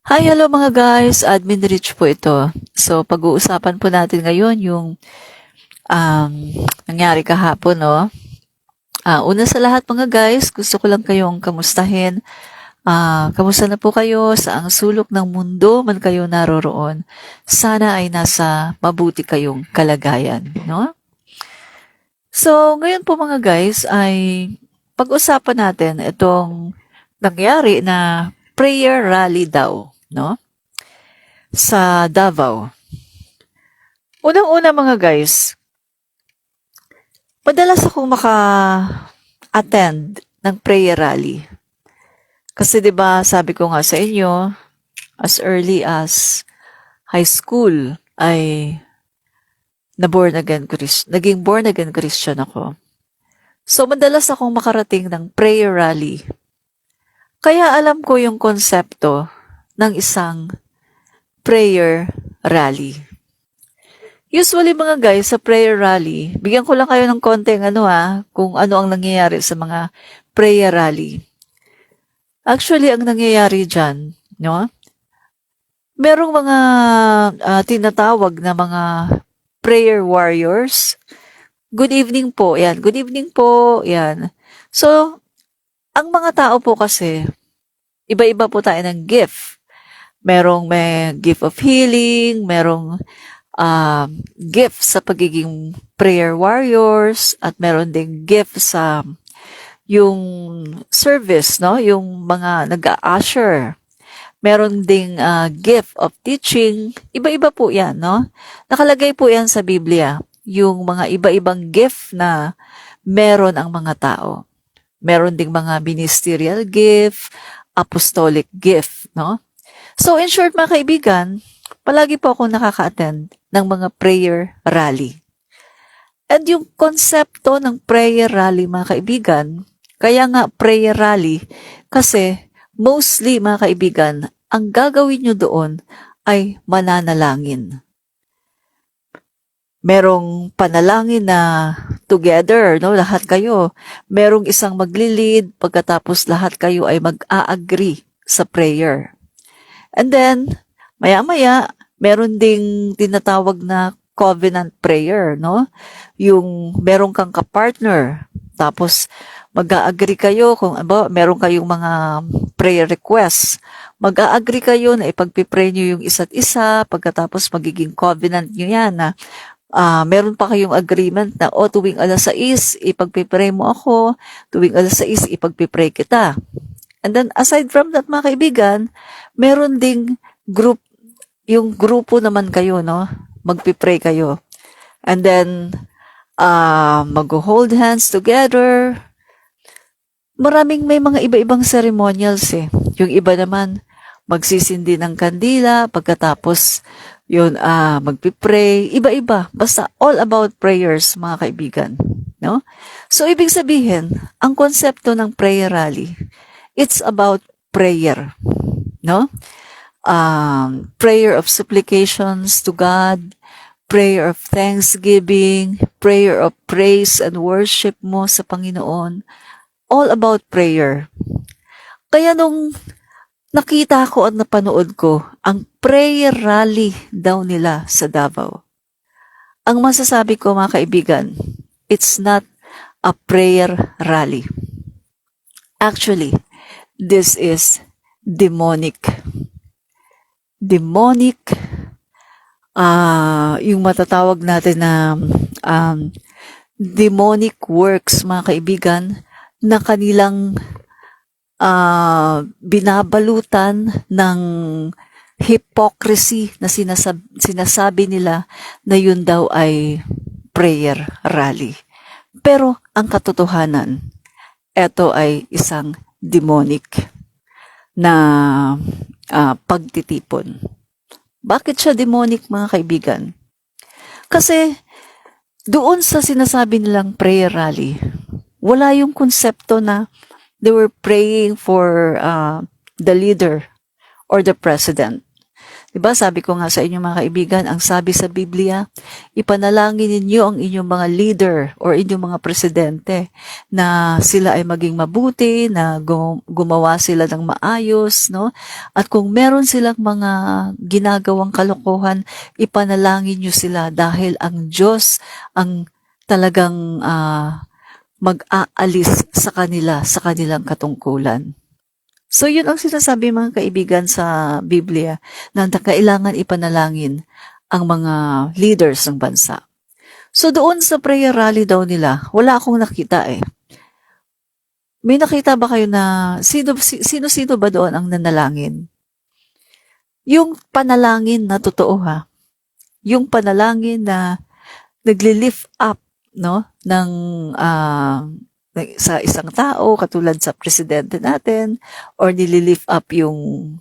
Hi, hello mga guys. Admin Rich po ito. So, pag-uusapan po natin ngayon yung um, nangyari kahapon, no? Una sa lahat mga guys, gusto ko lang kayong kamustahin. Kamusta na po kayo? Saang sulok ng mundo man kayo naroroon? Sana ay nasa mabuti kayong kalagayan, no? So, ngayon po mga guys ay pag-usapan natin itong nangyari na prayer rally daw, no? Sa Davao. Unang-una mga guys, madalas akong maka-attend ng prayer rally. Kasi 'di ba, sabi ko nga sa inyo, as early as high school ay naging born again Christian ako. So madalas akong makarating ng prayer rally. Kaya alam ko yung konsepto ng isang prayer rally. Usually mga guys, sa prayer rally, bigyan ko lang kayo ng konting kung ano ang nangyayari sa mga prayer rally. Actually, ang nangyayari dyan, no? Merong mga tinatawag na mga prayer warriors. Good evening po, yan. Good evening po, yan. So, ang mga tao po kasi, iba-iba po tayo ng gift. Merong may gift of healing, merong gift sa pagiging prayer warriors, at meron ding gift sa yung service, no? Yung mga nag-a-usher. Meron ding gift of teaching. Iba-iba po yan, no? Nakalagay po yan sa Biblia. Yung mga iba-ibang gift na meron ang mga tao. Meron ding mga ministerial gift, apostolic gift, no? So, in short, mga kaibigan, palagi po ako nakaka-attend ng mga prayer rally. And yung konsepto ng prayer rally, mga kaibigan, kaya nga prayer rally, kasi mostly, mga kaibigan, ang gagawin nyo doon ay mananalangin. Merong panalangin na together, no? Lahat kayo. Merong isang magli-lead, pagkatapos lahat kayo ay mag-a-agree sa prayer. And then, maya-maya, meron ding tinatawag na covenant prayer, no? Yung meron kang ka-partner, tapos mag-a-agree kayo kung meron kayong mga prayer requests. Mag-a-agree kayo na ipagpipray nyo yung isa't isa, pagkatapos magiging covenant nyo yan na meron pa kayong agreement na, tuwing 6:00, ipagpipray mo ako, tuwing 6:00, ipagpipray kita. And then, aside from that, mga kaibigan, meron ding group, yung grupo naman kayo, no? Magpipray kayo. And then, mag-hold hands together. May mga iba-ibang ceremonials eh. Yung iba naman, magsisindi ng kandila, pagkatapos, yun, magpipray. Iba-iba. Basta all about prayers, mga kaibigan. No? So, ibig sabihin, ang konsepto ng prayer rally, it's about prayer, no? Prayer of supplications to God, prayer of thanksgiving, prayer of praise and worship mo sa Panginoon. All about prayer. Kaya nung nakita ko at napanood ko ang prayer rally daw nila sa Davao, ang masasabi ko mga kaibigan, it's not a prayer rally. Actually, this is demonic. Demonic, yung matatawag natin na demonic works, mga kaibigan, na kanilang binabalutan ng hypocrisy na sinasabi nila na yun daw ay prayer rally. Pero ang katotohanan, ito ay isang demonic na pagtitipon. Bakit siya demonic, mga kaibigan? Kasi doon sa sinasabi nilang prayer rally, wala yung konsepto na they were praying for the leader or the president. Diba, sabi ko nga sa inyo mga kaibigan, ang sabi sa Biblia, ipanalangin ninyo ang inyong mga leader or inyong mga presidente na sila ay maging mabuti, na gumawa sila ng maayos, no? At kung meron silang mga ginagawang kalokohan, ipanalangin nyo sila dahil ang Diyos ang talagang mag-aalis sa kanila, sa kanilang katungkulan. So, yun ang sinasabi mga kaibigan sa Biblia na kailangan ipanalangin ang mga leaders ng bansa. So, doon sa prayer rally daw nila, wala akong nakita eh. May nakita ba kayo na sino-sino ba doon ang nanalangin? Yung panalangin na totoo ha. Yung panalangin na nagli-lift up no ng sa isang tao katulad sa presidente natin or nililift up yung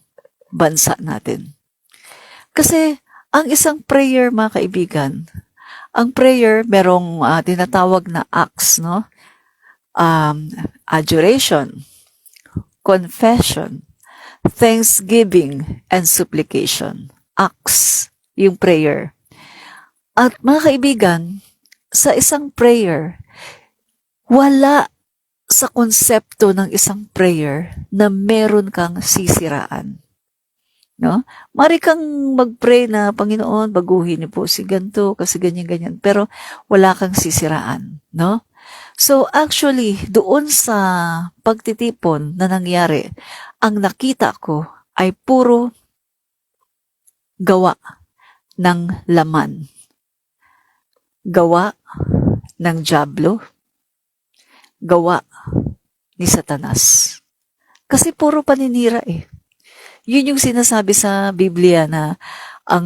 bansa natin. Kasi ang isang prayer mga kaibigan, ang prayer merong tinatawag na acts, no? Adoration, confession, thanksgiving, and supplication. Acts, yung prayer. At mga kaibigan, sa isang prayer, wala sa konsepto ng isang prayer na meron kang sisiraan. No? Mari kang mag-pray na, Panginoon, baguhin niyo po si ganito, kasi ganyan-ganyan. Pero wala kang sisiraan. No? So actually, doon sa pagtitipon na nangyari, ang nakita ko ay puro gawa ng laman. Gawa ng dyablo, gawa ni Satanas. Kasi puro paninira eh. Yun yung sinasabi sa Biblia na ang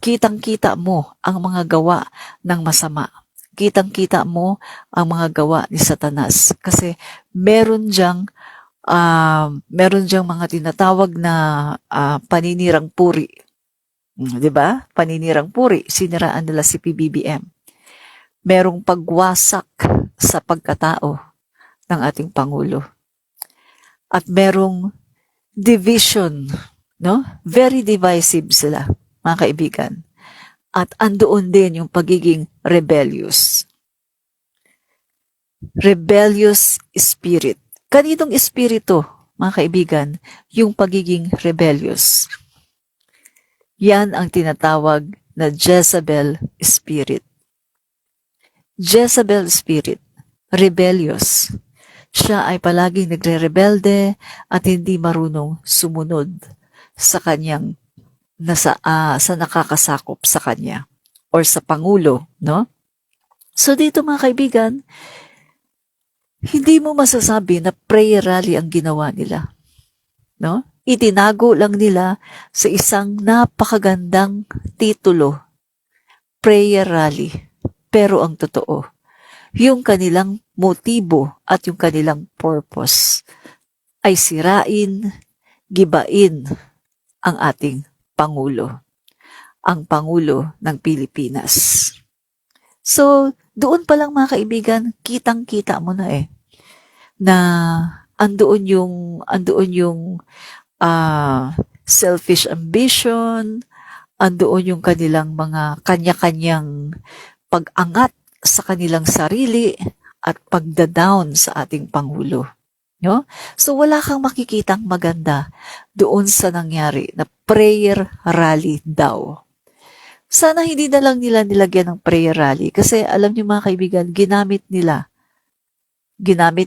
kitang-kita mo ang mga gawa ng masama. Kitang-kita mo ang mga gawa ni Satanas. Kasi meron diyang mga tinatawag na paninirang puri. 'Di ba? Paninirang puri, siniraan nila si PBBM. Merong pagwasak sa pagkatao ng ating Pangulo. At merong division, no? Very divisive sila, mga kaibigan. At andoon din yung pagiging rebellious. Rebellious spirit. Kaninong espiritu, mga kaibigan, yung pagiging rebellious? Yan ang tinatawag na Jezebel spirit. Jezebel spirit, rebellious. Siya ay palaging nagre-rebelde at hindi marunong sumunod sa kanyang sa nakakasakop sa kanya or sa Pangulo, no? So dito mga kaibigan, hindi mo masasabi na prayer rally ang ginawa nila, no? Itinago lang nila sa isang napakagandang titulo, prayer rally. Pero ang totoo, yung kanilang motibo at yung kanilang purpose ay sirain, gibain ang ating Pangulo, ang Pangulo ng Pilipinas. So, doon pa lang mga kaibigan, kitang-kita mo na na andoon yung selfish ambition, andoon yung kanilang mga kanya-kanyang pag-angat sa kanilang sarili at pagda-down sa ating Pangulo. No? So wala kang makikitang maganda doon sa nangyari na prayer rally daw. Sana hindi na lang nila nilagyan ng prayer rally kasi alam niyo mga kaibigan, ginamit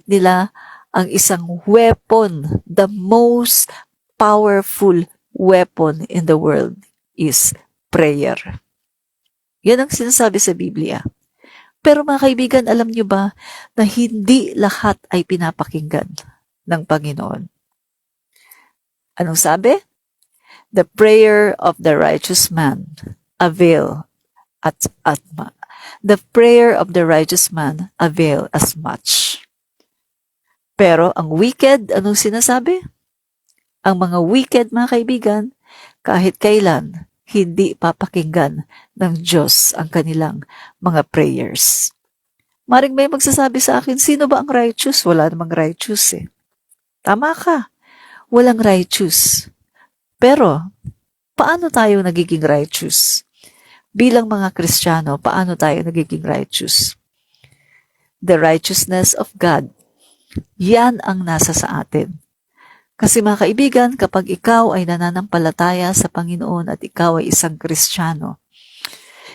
nila ang isang weapon, the most powerful weapon in the world is prayer. Yan ang sinasabi sa Biblia. Pero mga kaibigan, alam niyo ba na hindi lahat ay pinapakinggan ng Panginoon? Anong sabi? The prayer of the righteous man avail the prayer of the righteous man avail as much. Pero ang wicked, anong sinasabi? Ang mga wicked, mga kaibigan, kahit kailan, hindi papakinggan ng Diyos ang kanilang mga prayers. Maring may magsasabi sa akin, sino ba ang righteous? Wala namang righteous eh. Tama ka, walang righteous. Pero, Paano tayo nagiging righteous? Bilang mga Kristiyano, paano tayo nagiging righteous? The righteousness of God. Yan ang nasa sa atin. Kasi mga kaibigan, kapag ikaw ay nananampalataya sa Panginoon at ikaw ay isang Kristiyano,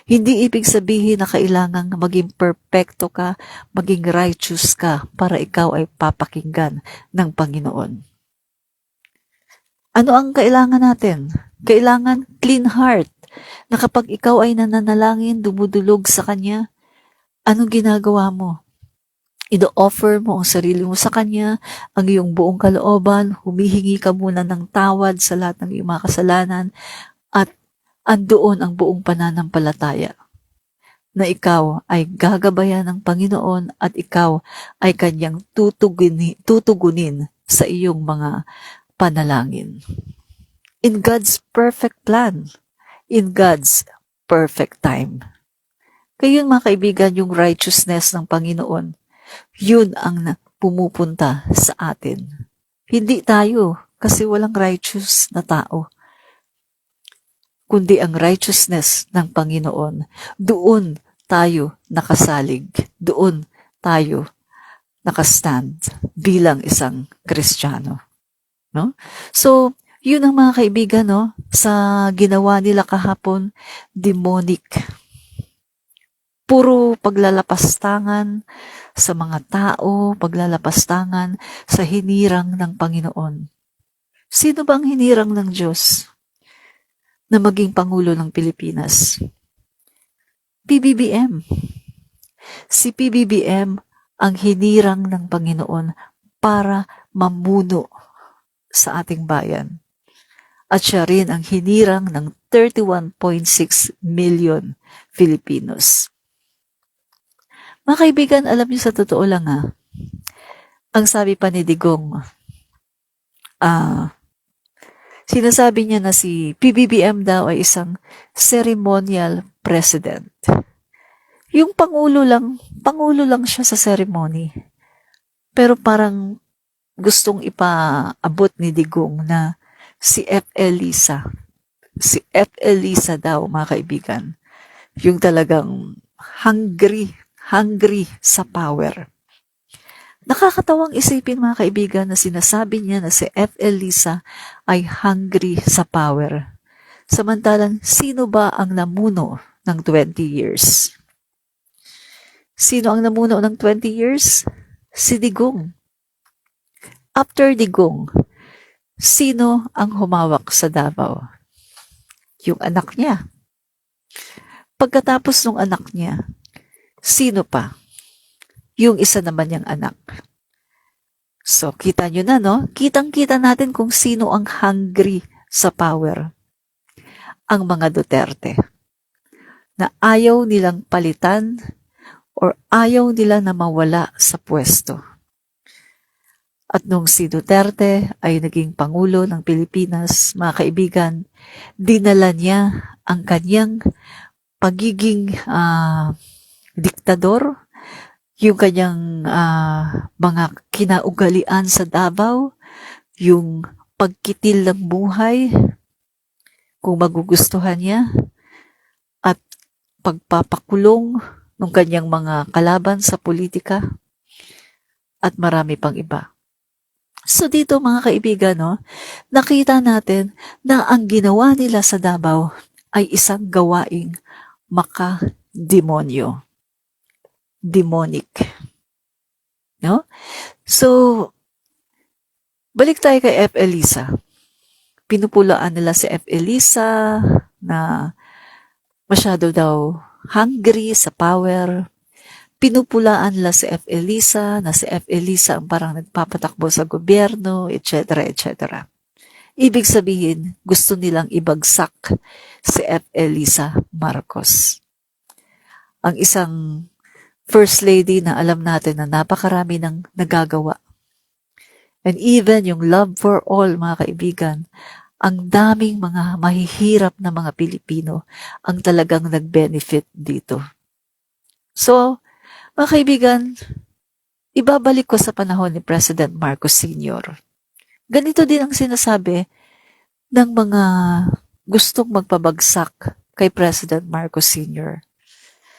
hindi ibig sabihin na kailangang maging perfecto ka, maging righteous ka para ikaw ay papakinggan ng Panginoon. Ano ang kailangan natin? Kailangan clean heart, na kapag ikaw ay nananalangin, dumudulog sa Kanya, anong ginagawa mo? Ino-offer mo ang sarili mo sa Kanya, ang iyong buong kalooban, humihingi ka muna ng tawad sa lahat ng iyong mga kasalanan, at andoon ang buong pananampalataya na ikaw ay gagabayan ng Panginoon at ikaw ay Kanyang tutugunin sa iyong mga panalangin. In God's perfect plan, in God's perfect time. Kaya mga kaibigan, yung righteousness ng Panginoon, yun ang pumupunta sa atin. Hindi tayo, kasi walang righteous na tao. Kundi ang righteousness ng Panginoon. Doon tayo nakasalig. Doon tayo nakastand bilang isang Kristiyano. No? So, yun ang mga kaibigan, no? Sa ginawa nila kahapon, demonic. Puro paglalapastangan sa mga tao, paglalapastangan sa hinirang ng Panginoon. Sino bang hinirang ng Diyos na maging Pangulo ng Pilipinas? PBBM. Si PBBM ang hinirang ng Panginoon para mamuno sa ating bayan. At siya rin ang hinirang ng 31.6 million Filipinos. Mga kaibigan, alam niyo sa totoo lang ang sabi pa ni Digong, sinasabi niya na si PBBM daw ay isang ceremonial president. Yung pangulo lang siya sa ceremony. Pero parang gustong ipaabot ni Digong na si F.L. Lisa daw, mga kaibigan, yung talagang hungry sa power. Nakakatawang isipin, mga kaibigan, na sinasabi niya na si F.L. Lisa ay hungry sa power. Samantalang, sino ba ang namuno ng 20 years? Sino ang namuno ng 20 years? Si Digong. After Digong, sino ang humawak sa Davao? Yung anak niya. Pagkatapos ng anak niya, sino pa? Yung isa naman niyang anak. So, kita nyo na, no? Kitang-kita natin kung sino ang hungry sa power. Ang mga Duterte. Na ayaw nilang palitan or ayaw nila na mawala sa pwesto. At nung si Duterte ay naging Pangulo ng Pilipinas, mga kaibigan, dinala niya ang kanyang pagiging diktador, yung kanyang mga kinaugalian sa Davao, yung pagkitil ng buhay, kung magugustuhan niya, at pagpapakulong ng kanyang mga kalaban sa politika, at marami pang iba. So dito, mga kaibigan, no, nakita natin na ang ginawa nila sa Davao ay isang gawaing makademonyo. Demonic. No? So, balik tayo kay F. Elisa. Pinupulaan nila si F. Elisa na masyado daw hungry sa power. Pinupulaan nila si F. Elisa na si F. Elisa ang parang nagpapatakbo sa gobyerno, etc. etc. Ibig sabihin, gusto nilang ibagsak si F. Elisa Marcos. Ang isang First Lady na alam natin na napakarami ng nagagawa. And even yung love for all, mga kaibigan, ang daming mga mahihirap na mga Pilipino ang talagang nag-benefit dito. So, mga kaibigan, ibabalik ko sa panahon ni President Marcos Sr. Ganito din ang sinasabi ng mga gustong magpabagsak kay President Marcos Sr.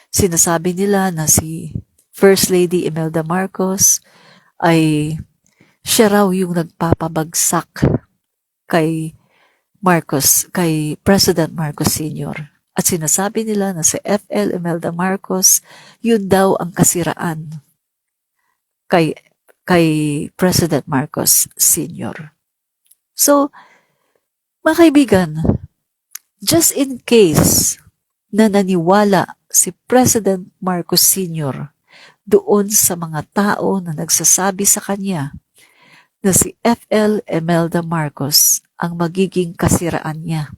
Sinasabi nila na si First Lady Imelda Marcos ay siya raw yung nagpapabagsak kay kay President Marcos Sr. At sinasabi nila na si FL Imelda Marcos, yun daw ang kasiraan kay, kay President Marcos Sr. So, mga kaibigan, just in case na naniwala si President Marcos Sr. doon sa mga tao na nagsasabi sa kanya na si FL Imelda Marcos ang magiging kasiraan niya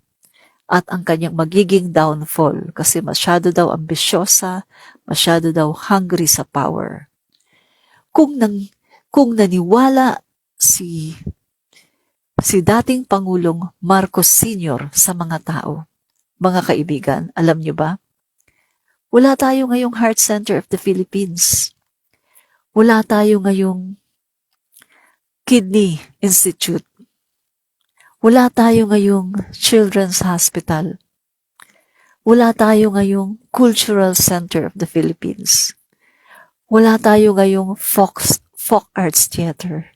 at ang kanyang magiging downfall kasi masyado daw ambisyosa, masyado daw hungry sa power. Kung naniwala si dating Pangulong Marcos Sr. sa mga tao, mga kaibigan, alam niyo ba? Wala tayo ngayong Heart Center of the Philippines. Wala tayo ngayong Kidney Institute. Wala tayo ngayong Children's Hospital. Wala tayo ngayong Cultural Center of the Philippines. Wala tayo ngayong Folk Arts Theater.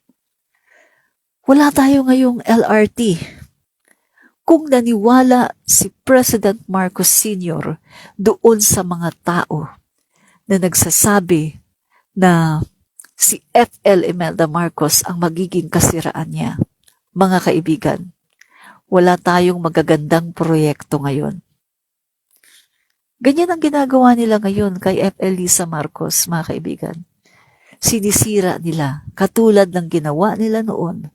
Wala tayo ngayong LRT. Kung naniwala si President Marcos Sr. doon sa mga tao na nagsasabi na si FL Imelda Marcos ang magiging kasiraan niya, mga kaibigan, wala tayong magagandang proyekto ngayon. Ganyan ang ginagawa nila ngayon kay FL Lisa Marcos, mga kaibigan. Sinisira nila, katulad ng ginawa nila noon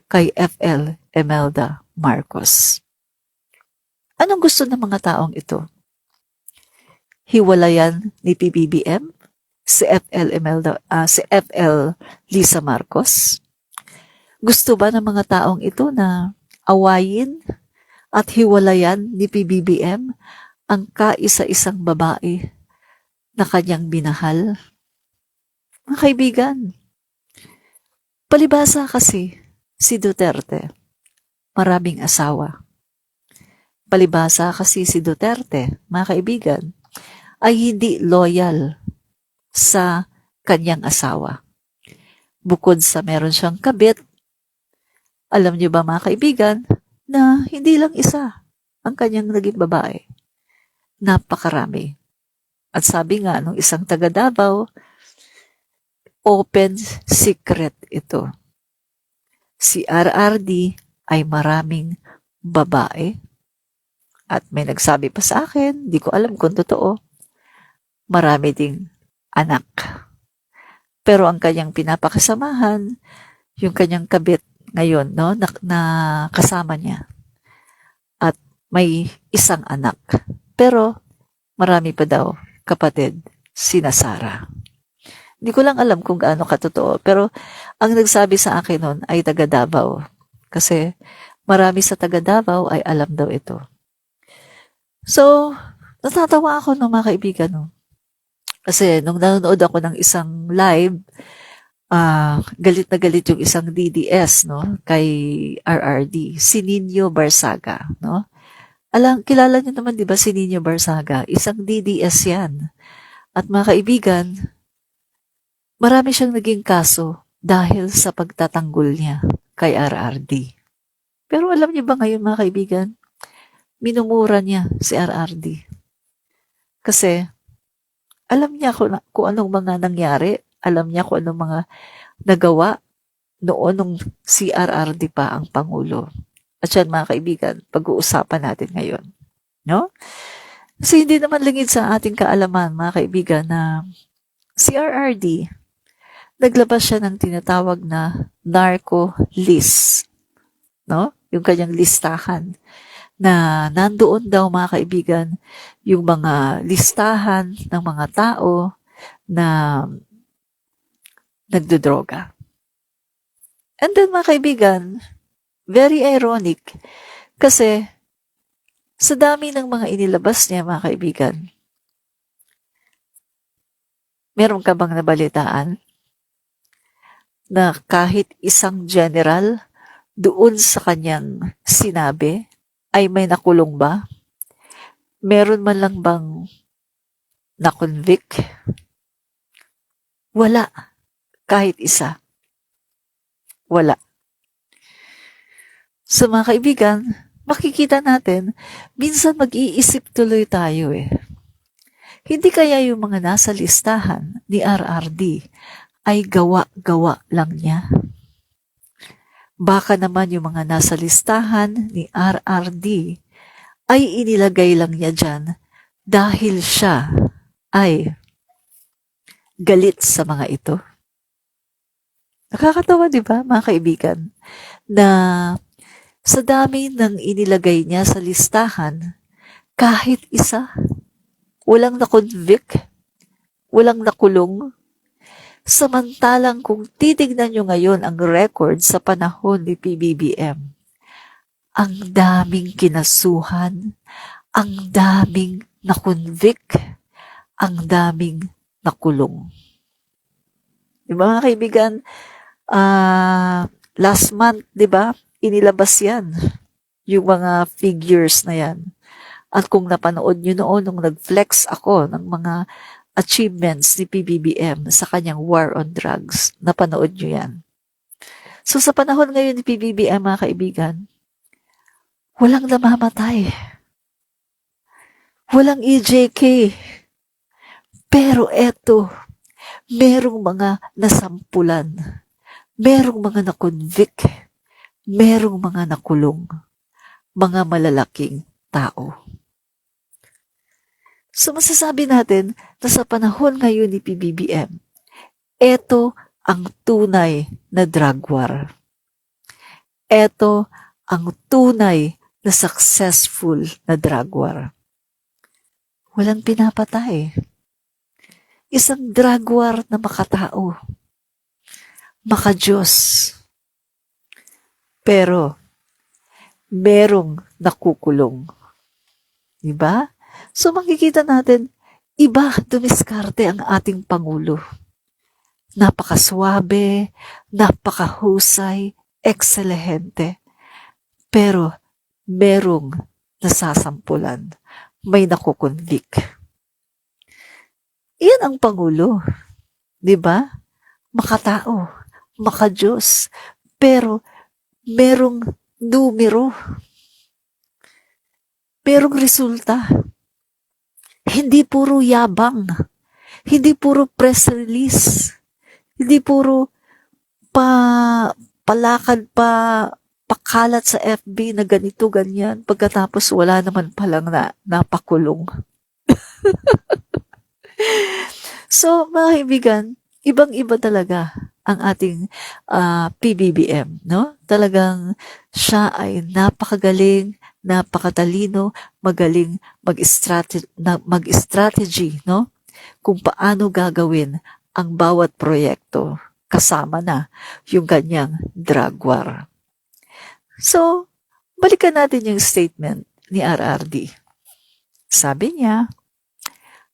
kay FL Imelda Marcos. Anong gusto ng mga taong ito? Hiwalayan ni PBBM si FL Lisa Marcos? Gusto ba ng mga taong ito na awayin at hiwalayan ni PBBM ang kaisa-isang babae na kanyang binahal? Mga kaibigan, palibhasa kasi si Duterte, maraming asawa. Palibhasa kasi si Duterte, mga kaibigan, ay hindi loyal sa kanyang asawa. Bukod sa meron siyang kabit, alam niyo ba mga kaibigan, na hindi lang isa ang kanyang naging babae. Napakarami. At sabi nga nung isang taga Davao, open secret ito. Si RRD ay maraming babae. At may nagsabi pa sa akin, di ko alam kung totoo, marami ding anak. Pero ang kanyang pinapakasamahan, yung kanyang kabit ngayon, no, na kasama niya. At may isang anak. Pero marami pa daw kapatid, sina Sara. Hindi ko lang alam kung gaano katotoo. Pero ang nagsabi sa akin noon ay taga Davao. Kasi marami sa taga Davao ay alam daw ito. So, natatawa ako ng mga kaibigan. No? Kasi nung nanonood ako ng isang live, galit na galit yung isang DDS, no, kay RRD, si Nino Barsaga, no. Kilala niyo naman 'di ba si Nino Barsaga, isang DDS 'yan. At mga kaibigan, marami siyang naging kaso dahil sa pagtatanggol niya kay RRD. Pero alam niyo ba ngayon mga kaibigan, minumura niya si RRD. Kasi alam niya kung anong mga nangyari, alam niya kung anong mga nagawa noon nung si RRD pa ang Pangulo. At yan mga kaibigan, pag-uusapan natin ngayon. No? Kasi hindi naman lingid sa ating kaalaman mga kaibigan na si RRD, naglabas siya ng tinatawag na narco list. No? Yung kanyang listahan na nandoon daw mga kaibigan yung mga listahan ng mga tao na nagdodroga. And then mga kaibigan, very ironic kasi sa dami ng mga inilabas niya mga kaibigan, meron ka bang nabalitaan na kahit isang general doon sa kanyang sinabi ay may nakulong ba? Meron man lang bang na-convict? Wala. Kahit isa. Wala. So mga kaibigan, makikita natin, minsan mag-iisip tuloy tayo eh. Hindi kaya yung mga nasa listahan ni RRD ay gawa-gawa lang niya? Baka naman yung mga nasa listahan ni RRD ay inilagay lang niya dyan dahil siya ay galit sa mga ito. Nakakatawa, di ba, mga kaibigan, na sa dami ng inilagay niya sa listahan, kahit isa, walang na-convict, walang nakulong. Samantalang kung titignan nyo ngayon ang record sa panahon ni PBBM, ang daming kinasuhan, ang daming na-convict, ang daming nakulong. Diba mga kaibigan, last month, diba, inilabas yan, yung mga figures na yan. At kung napanood nyo noon nung nag-flex ako ng mga achievements ni PBBM sa kanyang war on drugs, napanood nyo yan. So sa panahon ngayon ni PBBM, mga kaibigan, walang namamatay. Walang EJK. Pero eto, merong mga nasampulan. Merong mga na-convict. Merong mga nakulong. Mga malalaking tao. So masasabi natin na sa panahon ngayon ni PBBM, eto ang tunay na drug war. Eto ang tunay na successful na drug war. Walang pinapatay. Isang drug war na makatao. Makadiyos. Pero, merong nakukulong. Diba? So makikita natin, iba dumiskarte ang ating Pangulo. Napakaswabe, napakahusay, ekselente. Pero merong nasasampulan, may nakukonvict. Iyan ang Pangulo. Diba? Makatao, makadiyos, pero merong numero. Merong resulta. Hindi puro yabang. Hindi puro press release. Hindi puro palakad pakalat sa FB na ganito, ganyan. Pagkatapos wala naman palang napakulong. So, mga kaibigan, ibang-iba talaga ang ating PBBM, no? Talagang siya ay napakagaling, napakatalino, magaling mag-strategy, no? Kung paano gagawin ang bawat proyekto kasama na yung kanyang drug war. So, balikan natin yung statement ni RRD. Sabi niya,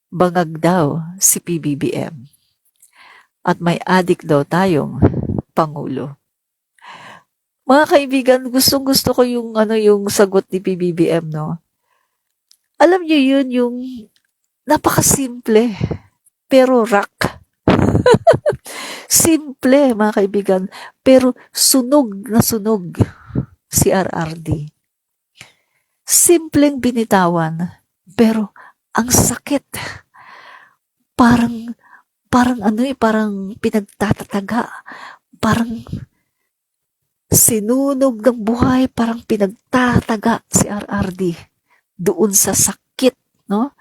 bangag daw si PBBM at may adik daw tayong Pangulo. Mga kaibigan, gustong-gusto ko yung sagot ni PBBM, no? Alam niyo yun, yung napakasimple, pero rock. Simple, mga kaibigan, pero sunog na sunog si RRD. Simpleng binitawan, pero ang sakit. Parang pinagtatataga. Parang sinunog ng buhay, parang pinagtataga si RRD doon sa sakit, no?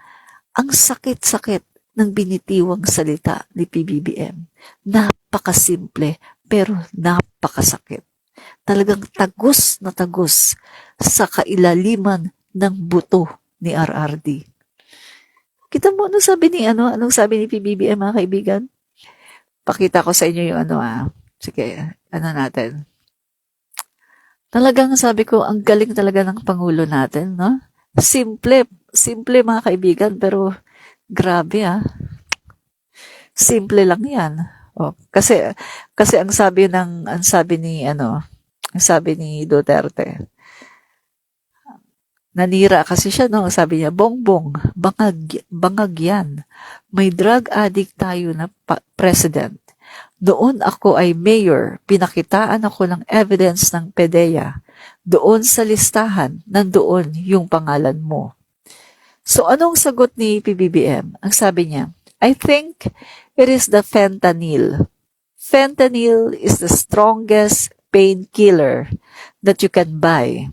Ang sakit-sakit ng binitiwang salita ni PBBM. Napakasimple, pero napakasakit. Talagang tagos na tagos sa kailaliman ng buto ni RRD. Kita mo, anong sabi ni PBBM, mga kaibigan? Pakita ko sa inyo yung Sige, natin. Talagang sabi ko, ang galing talaga ng Pangulo natin, no? Simple mga kaibigan, pero grabe Simple lang yan. Kasi ang sabi ni Duterte, Nanira kasi siya, no? Sabi niya, Bongbong, bangag yan. May drug addict tayo na president. Doon ako ay mayor, pinakitaan ako ng evidence ng PDEA. Doon sa listahan, nandoon yung pangalan mo. So anong sagot ni PBBM? Ang sabi niya, I think it is the fentanyl. Fentanyl is the strongest painkiller that you can buy.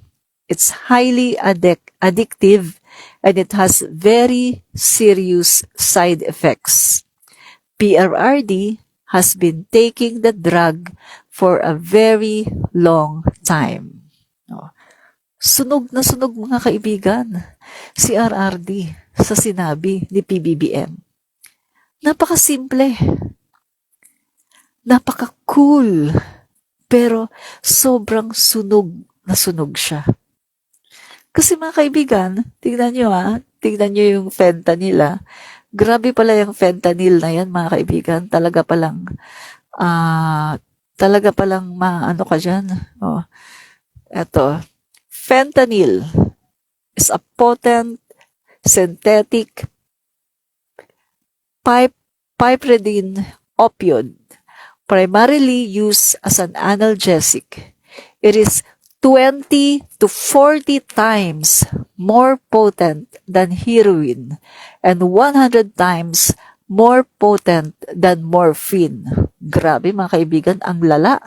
It's highly addictive and it has very serious side effects. PRRD has been taking the drug for a very long time. Sunog na sunog mga kaibigan si RRD sa sinabi ni PBBM. Napakasimple. Napaka-cool. Pero sobrang sunog na sunog siya. Kasi mga kaibigan, tignan nyo yung fentanyl. Grabe pala yung fentanyl na yan mga kaibigan. Talaga palang maano ka dyan. Oh, eto. Fentanyl is a potent synthetic piperidine opioid primarily used as an analgesic. It is 20 to 40 times more potent than heroin and 100 times more potent than morphine. Grabe mga kaibigan, ang lala.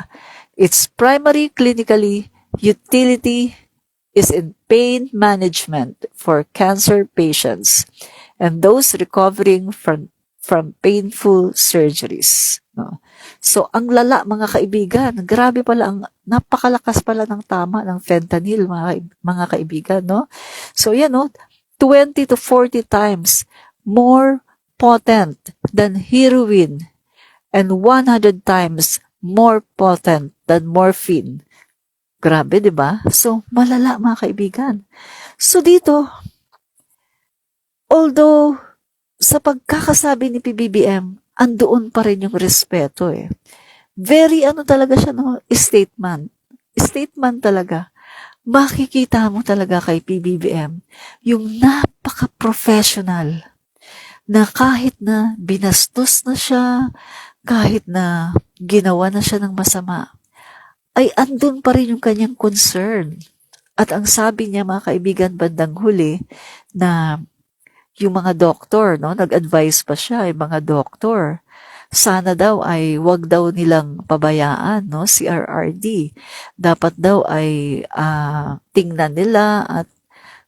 Its primary clinically utility is in pain management for cancer patients and those recovering from painful surgeries. No? So, ang lala mga kaibigan, grabe pala, napakalakas pala ng tama ng fentanyl mga kaibigan. No? So, yan, no? 20 to 40 times more potent than heroin and 100 times more potent than morphine. Grabe, di ba? So, malala mga kaibigan. So, dito, although sa pagkakasabi ni PBBM, andoon pa rin yung respeto eh. Very talaga siya, no? Statement. Statement talaga. Makikita mo talaga kay PBBM yung napaka-professional na kahit na binastos na siya, kahit na ginawa na siya ng masama, ay andun pa rin yung kanyang concern. At ang sabi niya mga kaibigan bandang huli na yung mga doktor, no, nag-advise pa siya, yung mga doktor, sana daw ay wag daw nilang pabayaan, no, si RRD. Dapat daw ay tingnan nila at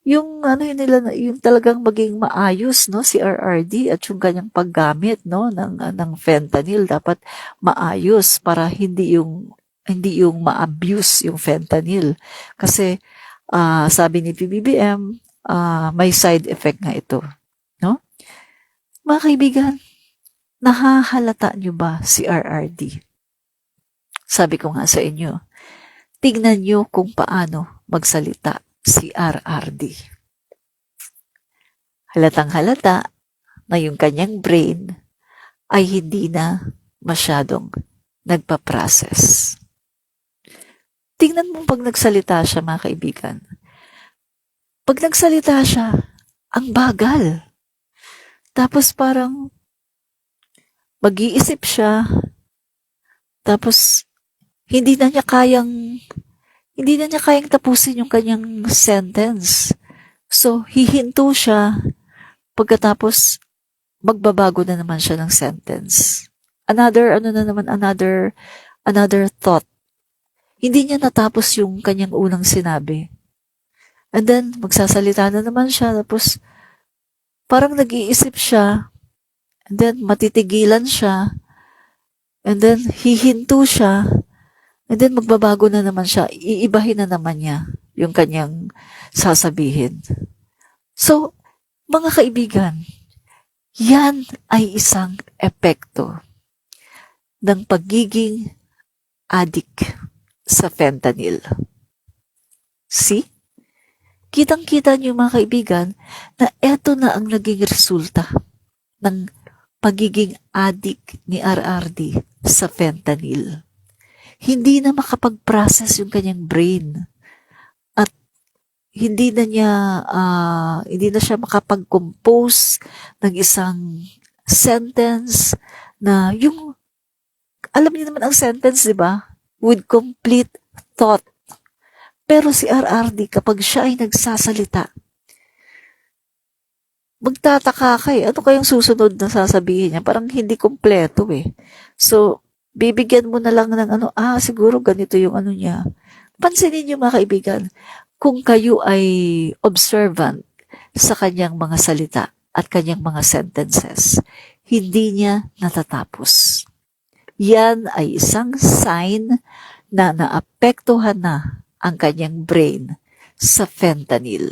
yung yung talagang maging maayos, no, si RRD at yung kanyang paggamit, no, ng fentanyl dapat maayos para hindi yung ma-abuse yung fentanyl. Kasi sabi ni PBBM, may side effect nga ito. No? Mga kaibigan, nahahalata nyo ba si RRD? Sabi ko nga sa inyo, tignan nyo kung paano magsalita si RRD. Halatang halata na yung kanyang brain ay hindi na masyadong nagpa-process. Tingnan mo pag nagsalita siya mga kaibigan. Pag nagsalita siya, ang bagal. Tapos parang mag-iisip siya. Tapos hindi na niya kayang tapusin yung kanyang sentence. So hihinto siya. Pagkatapos magbabago na naman siya ng sentence. Another thought. Hindi niya natapos yung kanyang unang sinabi. And then, magsasalita na naman siya. Tapos, parang nag-iisip siya. And then, matitigilan siya. And then, hihinto siya. And then, magbabago na naman siya. Iibahin na naman niya yung kanyang sasabihin. So, mga kaibigan, yan ay isang epekto ng pagiging addict sa fentanyl. See? Kitang-kita niyo mga kaibigan na eto na ang naging resulta ng pagiging addict ni RRD sa fentanyl. Hindi na makapag-process yung kanyang brain. At hindi na siya makapag-compose ng isang sentence na yung, alam niyo naman ang sentence, di ba? With complete thought. Pero si RRD, kapag siya ay nagsasalita, magtataka ka eh. Ano kayang susunod na sasabihin niya? Parang hindi kompleto eh. So, bibigyan mo na lang ng siguro ganito yung ano niya. Pansinin niyo mga kaibigan, kung kayo ay observant sa kanyang mga salita at kanyang mga sentences, hindi niya natatapos. Yan ay isang sign na naapektuhan na ang kanyang brain sa fentanyl,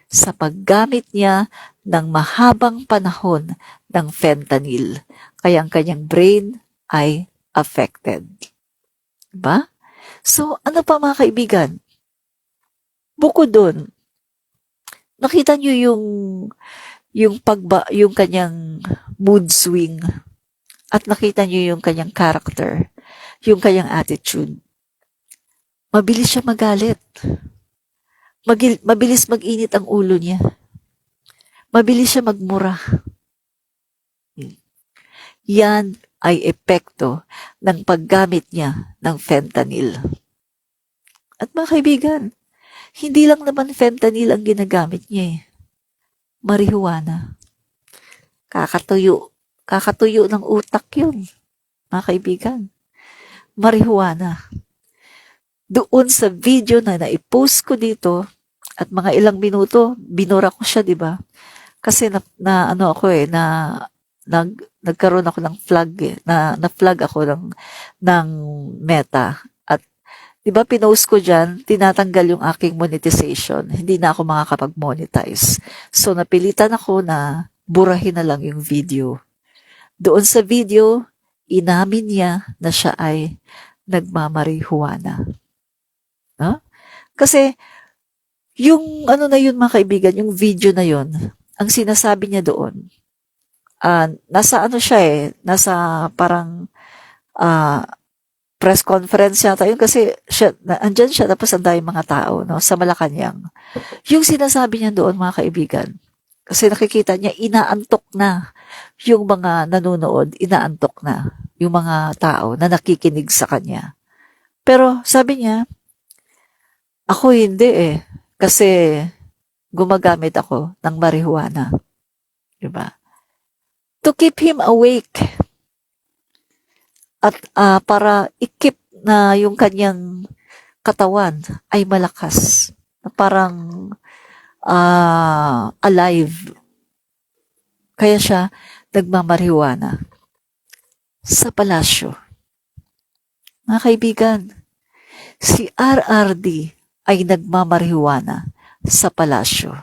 sa paggamit niya ng mahabang panahon ng fentanyl. Kaya ang kanyang brain ay affected. Diba? So, ano pa mga kaibigan? Bukod doon, nakita niyo yung kanyang mood swing at nakita niyo yung kanyang character, yung kanyang attitude. Mabilis siya magalit. Mabilis mag-init ang ulo niya. Mabilis siya magmura. Yan ay epekto ng paggamit niya ng fentanyl. At mga kaibigan, hindi lang naman fentanyl ang ginagamit niya eh. Marijuana. Kakatuyo. Kakatuyo ng utak yun, mga kaibigan. Marijuana. Doon sa video na naipost ko dito, at mga ilang minuto, binura ko siya, di ba? Kasi nagkaroon ako ng flag eh, na-flag ako ng Meta. At di ba pinost ko diyan, tinatanggal yung aking monetization. Hindi na ako makakapag-monetize. So napilitan ako na burahin na lang yung video. Doon sa video, inamin niya na siya ay nagmamarihuana. Huh? Kasi yung na yun mga kaibigan, yung video na yun, ang sinasabi niya doon, nasa nasa parang press conference yata yun kasi andyan siya tapos ang daming mga tao sa Malacanang. Yung sinasabi niya doon mga kaibigan, kasi nakikita niya inaantok na yung mga nanonood, inaantok na yung mga tao na nakikinig sa kanya. Pero sabi niya, ako hindi eh, kasi gumagamit ako ng marijuana. Diba? To keep him awake at para i-keep na yung kanyang katawan ay malakas. Parang alive. Kaya siya nagmamarihuana sa palasyo. Mga kaibigan, si RRD ay nagmamarihuana sa palasyo.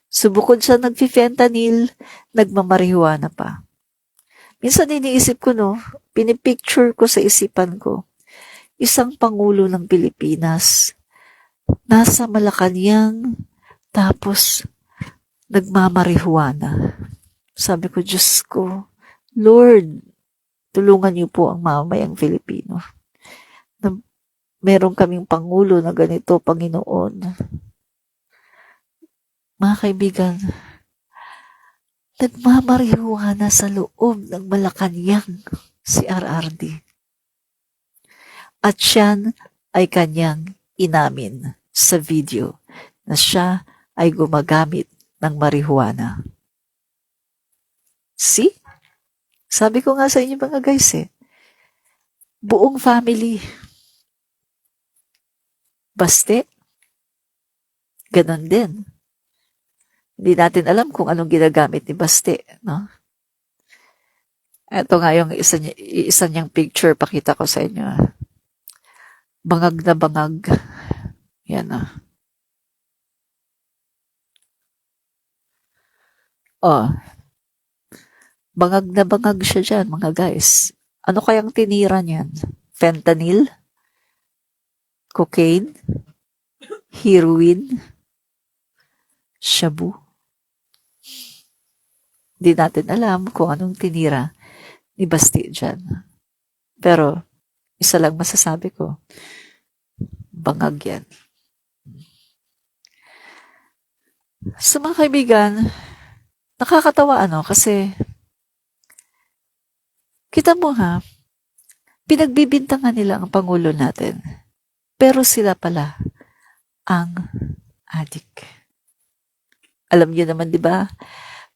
So bukod sa nagfi-fentanyl, nagmamarihuana pa. Minsan iniisip ko pinipicture ko sa isipan ko, isang Pangulo ng Pilipinas, nasa Malacanang, tapos nagmamarihuana. Sabi ko, Diyos ko, Lord, tulungan niyo po ang mamayang Filipino. Meron kaming Pangulo na ganito, Panginoon. Mga kaibigan, nagmamarihuana sa loob ng Malacanang si RRD. At siyan ay kanyang inamin sa video na siya ay gumagamit ng marihuana. See? Sabi ko nga sa inyo mga guys buong family, baste, ganon din. Hindi natin alam kung anong ginagamit ni Baste, no? Ito nga yung isa niyang picture, pakita ko sa inyo. Bangag na bangag. Yan bangag na bangag siya dyan, mga guys. Ano kayang tinira niyan? Fentanyl? Cocaine? Heroin? Shabu? Hindi natin alam kung anong tinira ni Basti dyan. Pero, isa lang masasabi ko, bangag yan. So mga kaibigan, nakakatawa kasi kita mo ha, pinagbibintangan nila ang Pangulo natin. Pero sila pala ang adik. Alam niyo naman 'di ba,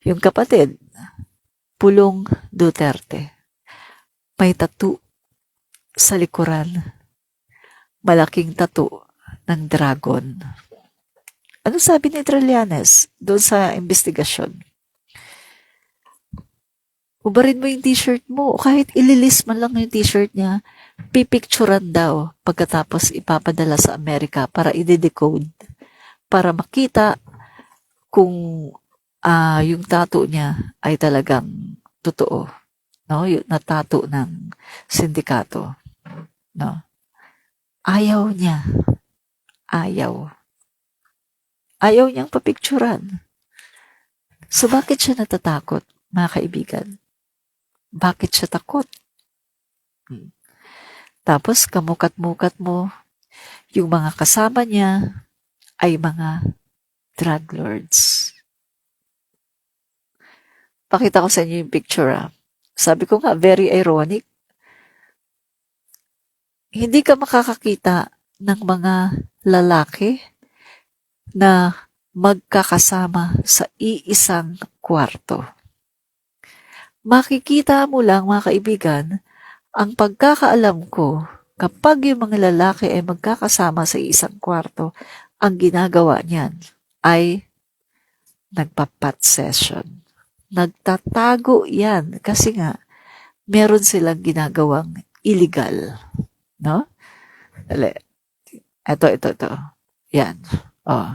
yung kapatid, Pulong Duterte, may tattoo sa likuran, malaking tattoo ng dragon. Ano sabi ni Trillanes doon sa investigasyon? Ubarin mo yung t-shirt mo, o kahit ililis man lang yung t-shirt niya, pipicturan daw pagkatapos ipapadala sa Amerika para i-decode, para makita kung yung tattoo niya ay talagang totoo, no? Yung na tattoo ng sindikato, no? Ayaw niya, ayaw. Ayaw niyang papicturan. So bakit siya natatakot, mga kaibigan? Bakit siya takot? Tapos kamukat-mukat mo, yung mga kasama niya ay mga drug lords. Pakita ko sa inyo yung picture. Sabi ko nga, very ironic. Hindi ka makakakita ng mga lalaki na magkakasama sa iisang kwarto. Makikita mo lang, mga kaibigan, ang pagkakaalam ko, kapag yung mga lalaki ay magkakasama sa isang kwarto, ang ginagawa niyan ay nagpa-pot session. Nagtatago yan kasi nga meron silang ginagawang illegal. No? Dali. Ito. Yan. Oh.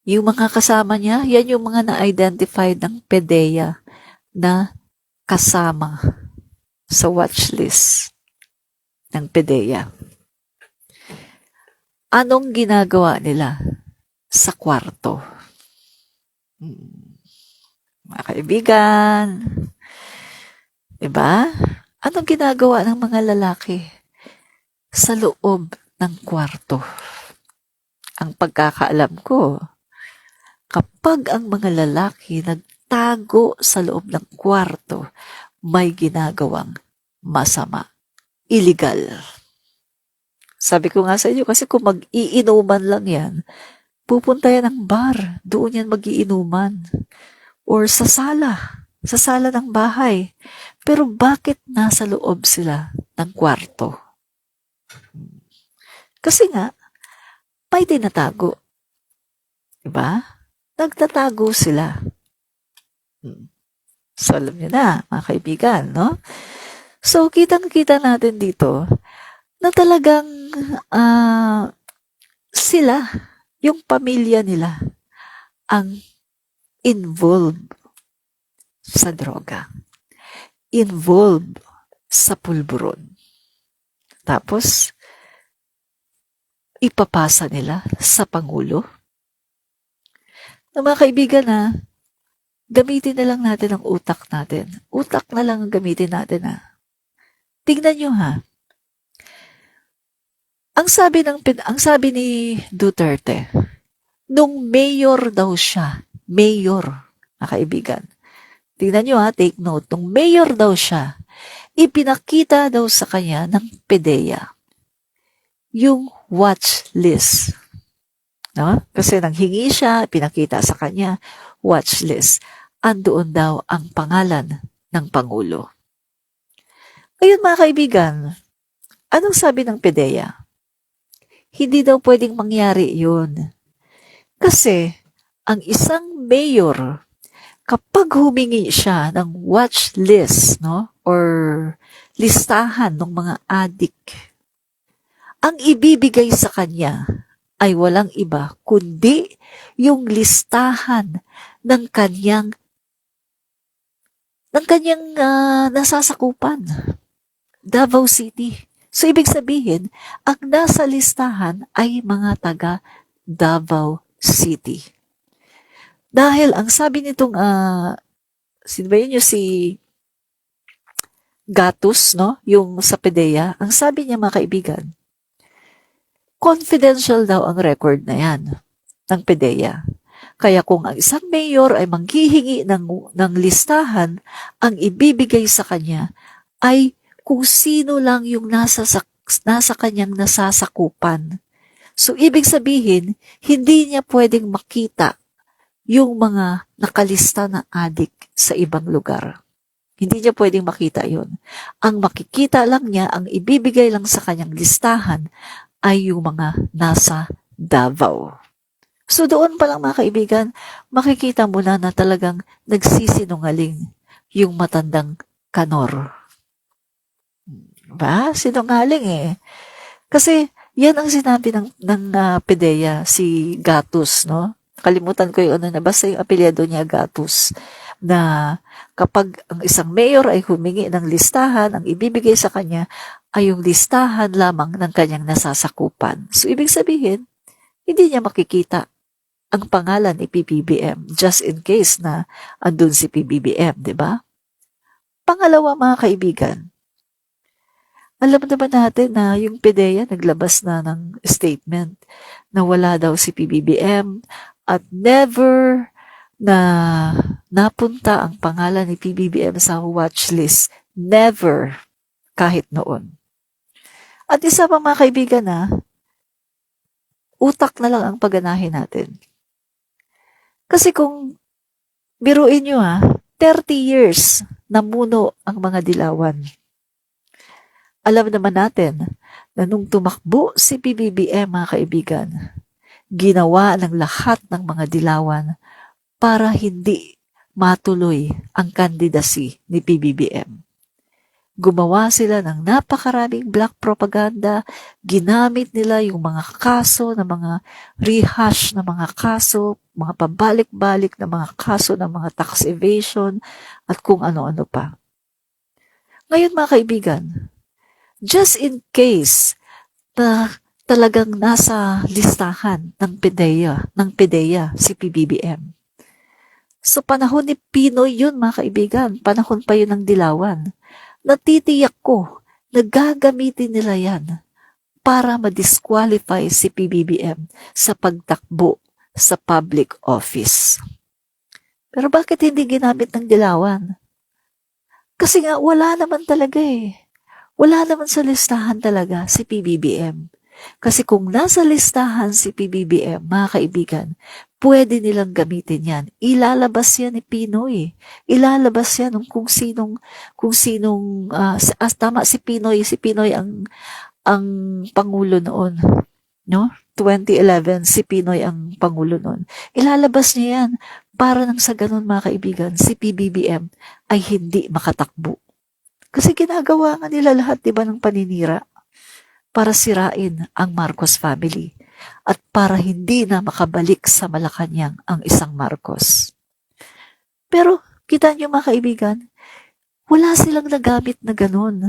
Yung mga kasama niya, yan yung mga na-identify ng PDEA na kasama sa watchlist ng PDEA. Anong ginagawa nila sa kwarto? Mga kaibigan, diba? Anong ginagawa ng mga lalaki sa loob ng kwarto? Ang pagkakaalam ko, kapag ang mga lalaki nagtago sa loob ng kwarto, may ginagawang masama, illegal. Sabi ko nga sa inyo, kasi kung mag-iinuman lang yan, pupunta yan ng bar, doon yan mag-iinuman. Or sa sala ng bahay. Pero bakit nasa loob sila ng kwarto? Kasi nga, may tinatago. Diba? Nagtatago sila. So, alam niyo na, mga kaibigan, no? So, kitang-kita natin dito na talagang sila, yung pamilya nila, ang involved sa droga. Involved sa pulburon. Tapos, ipapasa nila sa Pangulo. Mga kaibigan gamitin na lang natin ang utak natin. Utak na lang ang gamitin natin Tingnan nyo Ang sabi ni Duterte, nung mayor daw siya, mayor, mga kaibigan. Tingnan nyo take note, nung mayor daw siya, ipinakita daw sa kanya ng PDEA yung watch list. No? Kasi nanghingi siya, pinakita sa kanya, watch list. Andoon daw ang pangalan ng Pangulo. Ngayon mga kaibigan, anong sabi ng PDEA? Hindi daw pwedeng mangyari yun. Kasi ang isang mayor, kapag humingi siya ng watch list, no, or listahan ng mga adik, ang ibibigay sa kanya ay walang iba kundi yung listahan ng kanyang nasasakupan. Davao City. So, ibig sabihin, ang nasa listahan ay mga taga Davao City. Dahil ang sabi nitong, sino ba yun yung si Gatus, no? Yung sa PDEA, ang sabi niya mga kaibigan, confidential daw ang record na yan ng PDEA. Kaya kung ang isang mayor ay manghihingi ng listahan, ang ibibigay sa kanya ay kung sino lang yung nasa kanyang nasasakupan. So, ibig sabihin, hindi niya pwedeng makita yung mga nakalista na adik sa ibang lugar. Hindi niya pwedeng makita yon. Ang makikita lang niya, ang ibibigay lang sa kanyang listahan ay yung mga nasa Davao. So doon pa lang mga kaibigan, makikita mo na talagang nagsisinungaling yung matandang kanor. Ba? Sinungaling eh. Kasi yan ang sinabi ng PDEA, si Gatus, no? Kalimutan ko yung basta yung apelyido niya, Gatus, na kapag ang isang mayor ay humingi ng listahan, ang ibibigay sa kanya ay yung listahan lamang ng kanyang nasasakupan. So, ibig sabihin, hindi niya makikita ang pangalan ni PBBM just in case na andun si PBBM, di ba? Pangalawa, mga kaibigan, alam naman natin na yung PDEA naglabas na ng statement na wala daw si PBBM at never na napunta ang pangalan ni PBBM sa watchlist. Never, kahit noon. At isa pa mga kaibigan na, utak na lang ang pagganahin natin. Kasi kung biruin nyo 30 years namuno ang mga dilawan. Alam naman natin na nung tumakbo si PBBM mga kaibigan, ginawa ng lahat ng mga dilawan para hindi matuloy ang candidacy ni PBBM. Gumawa sila ng napakaraming black propaganda, ginamit nila yung mga kaso, na mga rehash na mga kaso, mga pabalik-balik na mga kaso ng mga tax evasion, at kung ano-ano pa. Ngayon mga kaibigan, just in case na talagang nasa listahan ng PDEA si PBBM. So panahon ni Pinoy yun mga kaibigan, panahon pa yun ng dilawan. Natitiyak ko na gagamitin nila yan para ma-disqualify si PBBM sa pagtakbo sa public office. Pero bakit hindi ginamit ng dilawan? Kasi nga wala naman talaga eh. Wala naman sa listahan talaga si PBBM. Kasi kung nasa listahan si PBBM, mga kaibigan, pwede nilang gamitin yan. Ilalabas yan ni Pinoy. Ilalabas yan ng kung sinong, tama si Pinoy ang Pangulo noon. No? 2011, si Pinoy ang Pangulo noon. Ilalabas niya yan para nang sa ganun mga kaibigan, si PBBM ay hindi makatakbo. Kasi ginagawa nga nila lahat, diba, ng paninira para sirain ang Marcos family at para hindi na makabalik sa Malacanang ang isang Marcos. Pero, kita nyo mga kaibigan, wala silang nagamit na ganun.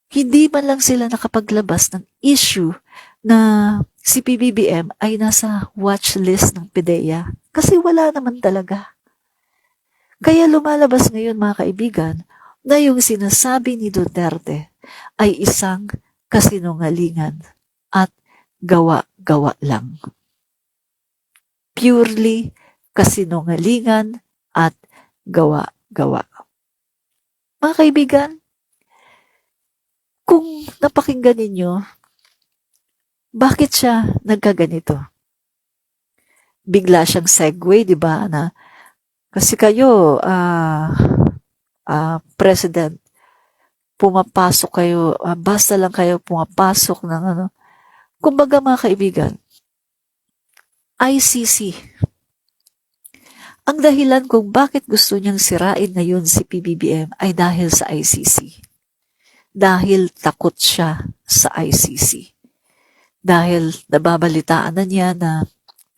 Hindi man lang sila nakapaglabas ng issue na si PBBM ay nasa watch list ng PDEA. Kasi wala naman talaga. Kaya lumalabas ngayon mga kaibigan na yung sinasabi ni Duterte ay isang kasinungalingan at gawa-gawa lang. Purely kasinungalingan at gawa-gawa. Mga kaibigan, kung napakinggan ninyo, bakit siya nagkaganito? Bigla siyang segue, di ba, na kasi kayo, President, pumapasok kayo, basta lang kayo pumapasok ng ano. Kumbaga mga kaibigan, ICC. Ang dahilan kung bakit gusto niyang sirain ngayon si PBBM ay dahil sa ICC. Dahil takot siya sa ICC. Dahil nababalitaan na niya na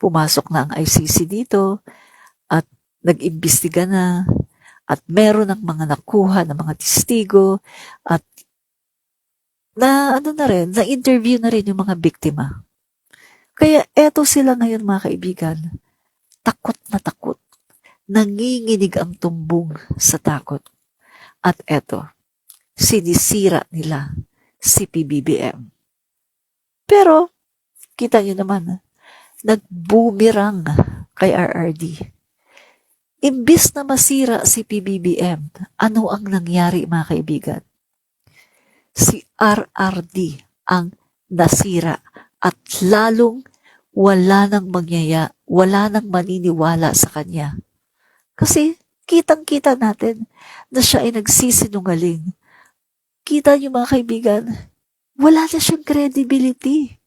pumasok na ang ICC dito at nag-imbestiga na at meron ng mga nakuha ng mga testigo at na-interview na rin yung mga biktima. Kaya eto sila ngayon mga kaibigan, takot na takot. Nanginginig ang tumbong sa takot. At eto, sinisira nila si PBBM. Pero, kita nyo naman, nag-boomerang kay RRD. Imbis na masira si PBBM, ano ang nangyari mga kaibigan? Si RRD ang nasira at lalong wala nang wala nang maniniwala sa kanya. Kasi kitang-kita natin na siya ay nagsisinungaling. Kita niyo mga kaibigan, wala na siyang credibility.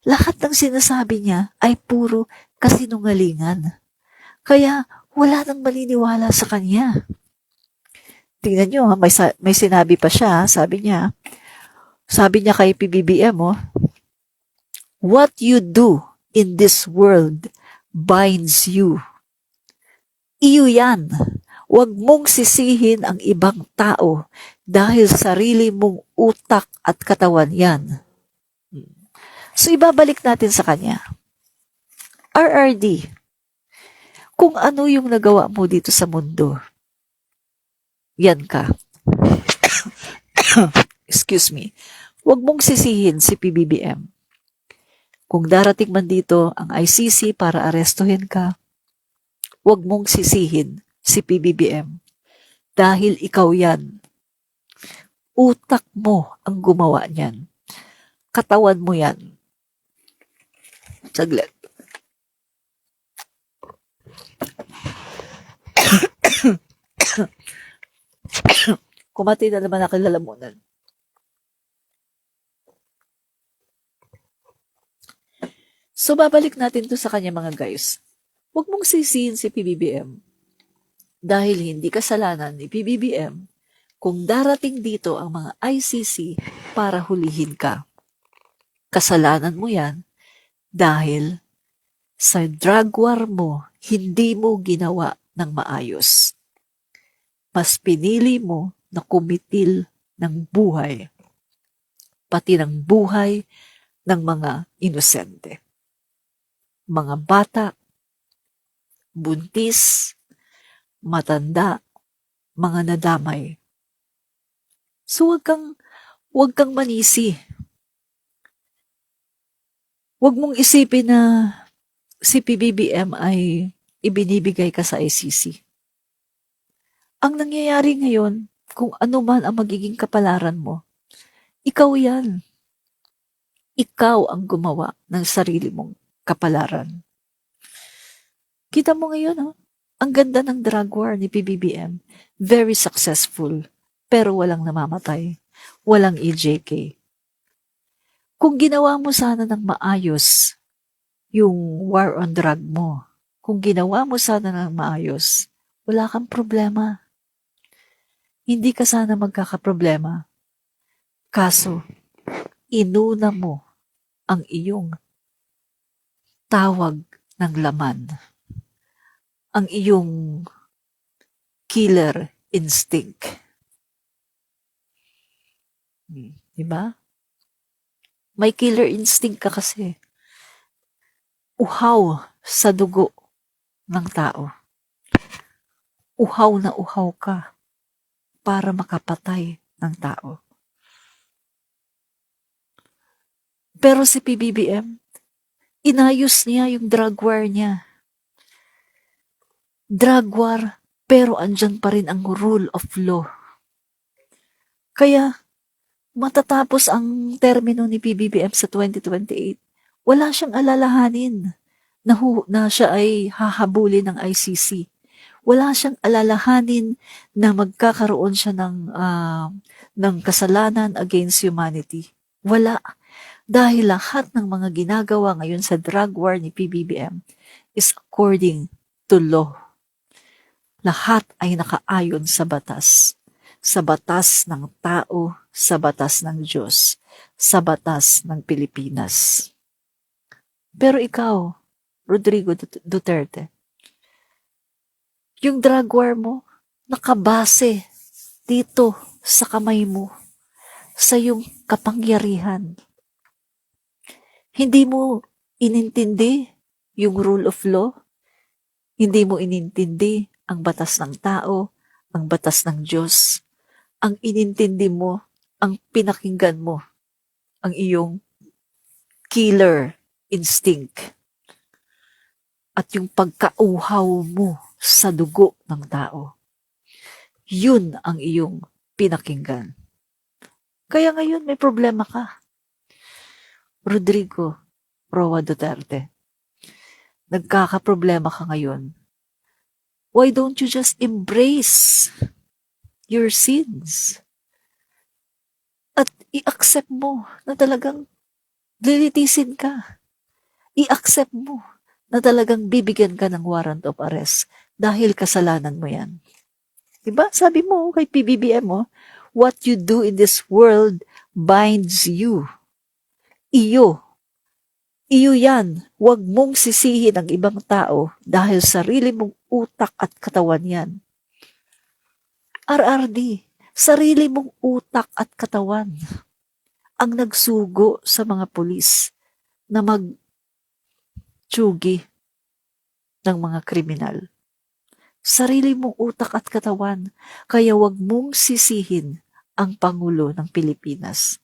Lahat ng sinasabi niya ay puro kasinungalingan. Kaya wala nang maniniwala sa kanya. Tingnan niyo, may sinabi pa siya, sabi niya kay PBBM, what you do in this world binds you. Iyo yan. Huwag mong sisihin ang ibang tao dahil sarili mong utak at katawan yan. So ibabalik natin sa kanya. RRD, kung ano yung nagawa mo dito sa mundo, yan ka. Excuse me. Huwag mong sisihin si PBBM. Kung darating man dito ang ICC para arestuhin ka, huwag mong sisihin si PBBM dahil ikaw yan. Utak mo ang gumawa niyan. Katawan mo yan. Saglit. Kumati na naman ang lalamunan. So, babalik natin to sa kanya mga guys. Huwag mong sisihin si PBBM dahil hindi kasalanan ni PBBM kung darating dito ang mga ICC para hulihin ka. Kasalanan mo yan dahil sa drug war mo, hindi mo ginawa ng maayos. Mas pinili mo na kumitil ng buhay, pati ng buhay ng mga inosente. Mga bata, buntis, matanda, mga nadamay. So wag kang manisi. Wag mong isipin na si PBBM ay ibinibigay ka sa ICC. Ang nangyayari ngayon, kung ano man ang magiging kapalaran mo, ikaw yan. Ikaw ang gumawa ng sarili mong kapalaran. Kita mo ngayon, ang ganda ng drug war ni PBBM. Very successful, pero walang namamatay. Walang EJK. Kung ginawa mo sana ng maayos yung war on drug mo, kung ginawa mo sana ng maayos, wala kang problema. Hindi ka sana magkakaproblema. Kaso, inuna mo ang iyong tawag ng laman, ang iyong killer instinct. Diba? May killer instinct ka kasi. Uhaw sa dugo ng tao. Uhaw na uhaw ka para makapatay ng tao. Pero si PBBM, inayos niya yung drug war niya. Drug war, pero andyan pa rin ang rule of law. Kaya, matatapos ang termino ni PBBM sa 2028, wala siyang alalahanin na siya ay hahabulin ng ICC. Wala siyang alalahanin na magkakaroon siya ng kasalanan against humanity. Wala. Dahil lahat ng mga ginagawa ngayon sa drug war ni PBBM is according to law. Lahat ay nakaayon sa batas. Sa batas ng tao, sa batas ng Diyos, sa batas ng Pilipinas. Pero ikaw, Rodrigo Duterte, yung drug war mo, nakabase dito sa kamay mo, sa yung kapangyarihan. Hindi mo inintindi yung rule of law, hindi mo inintindi ang batas ng tao, ang batas ng Diyos, ang inintindi mo, ang pinakinggan mo, ang iyong killer instinct at yung pagkauhaw mo sa dugo ng tao. Yun ang iyong pinakinggan. Kaya ngayon may problema ka. Rodrigo Roa Duterte, nagkakaproblema ka ngayon. Why don't you just embrace your sins? At i-accept mo na talagang lilitisin ka. I-accept mo na talagang bibigyan ka ng warrant of arrest dahil kasalanan mo yan. Diba? Sabi mo kay PBBM mo, what you do in this world binds you. Iyo. Iyo yan. Huwag mong sisihin ang ibang tao dahil sarili mong utak at katawan yan. RRD, sarili mong utak at katawan ang nagsugo sa mga pulis na magtsugi ng mga kriminal. Sarili mong utak at katawan, kaya wag mong sisihin ang Pangulo ng Pilipinas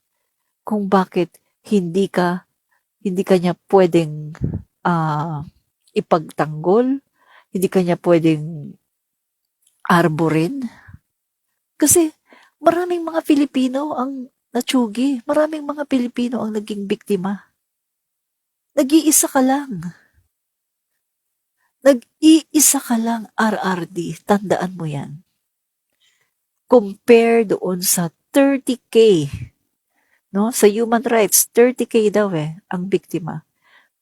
kung bakit hindi ka niya pwedeng ipagtanggol, hindi ka niya pwedeng arborin. Kasi maraming mga Pilipino ang natsugi, maraming mga Pilipino ang naging biktima. Nag-iisa ka lang. Nag-iisa ka lang, RRD. Tandaan mo yan. Compare doon sa 30K. No? Sa human rights, 30K daw ang biktima.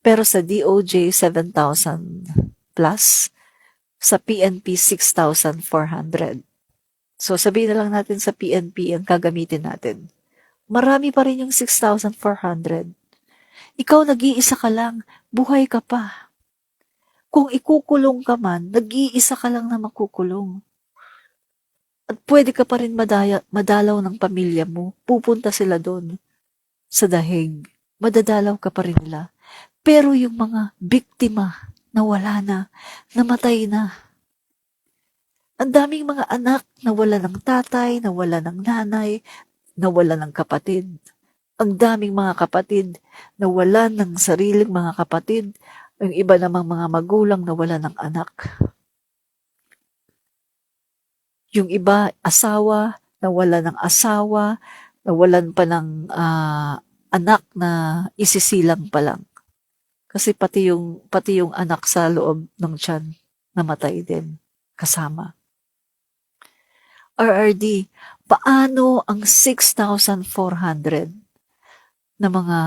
Pero sa DOJ, 7,000 plus. Sa PNP, 6,400. So sabihin na lang natin sa PNP ang gagamitin natin. Marami pa rin yung 6,400. Ikaw nag-iisa ka lang, buhay ka pa. Kung ikukulong ka man, nag-iisa ka lang na makukulong. At pwede ka pa rin madalaw ng pamilya mo. Pupunta sila doon sa dahig. Madadalaw ka pa rin nila. Pero yung mga biktima na wala na, namatay na. Ang daming mga anak na wala ng tatay, na wala ng nanay, na wala ng kapatid. Ang daming mga kapatid na wala ng sariling mga kapatid. Yung iba namang mga magulang na wala ng anak. Yung iba, asawa, na wala ng asawa, nawalan pa ng anak na isisilang pa lang. Kasi pati yung anak sa loob ng tiyan, namatay din, kasama. RRD, paano ang 6,400 na mga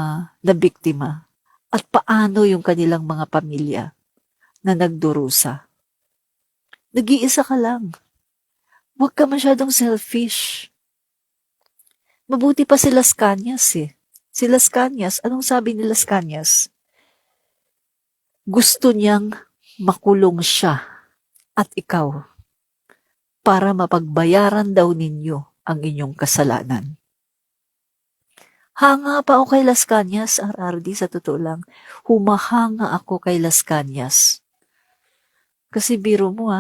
nabiktima? At paano yung kanilang mga pamilya na nagdurusa? Nag-iisa ka lang. Huwag ka masyadong selfish. Mabuti pa si Las Cañas Si Las Cañas, anong sabi ni Las Cañas? Gusto niyang makulong siya at ikaw para mapagbayaran daw ninyo ang inyong kasalanan. Hanga pa ako kay Las Cañas, RRD, sa totoo lang. Humahanga ako kay Las Cañas. Kasi biro mo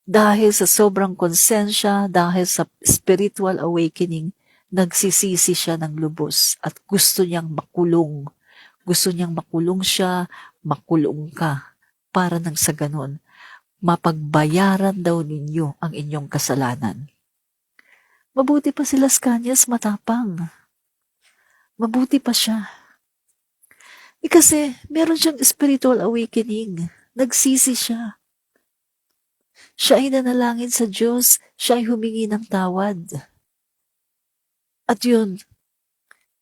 dahil sa sobrang konsensya, dahil sa spiritual awakening, nagsisisi siya ng lubos at gusto niyang makulong. Gusto niyang makulong siya, makulong ka. Para nang sa ganon, mapagbayaran daw ninyo ang inyong kasalanan. Mabuti pa si Las Cañas, matapang. Mabuti pa siya. Kasi meron siyang spiritual awakening. Nagsisi siya. Siya ay nanalangin sa Diyos. Siya ay humingi ng tawad. At yun,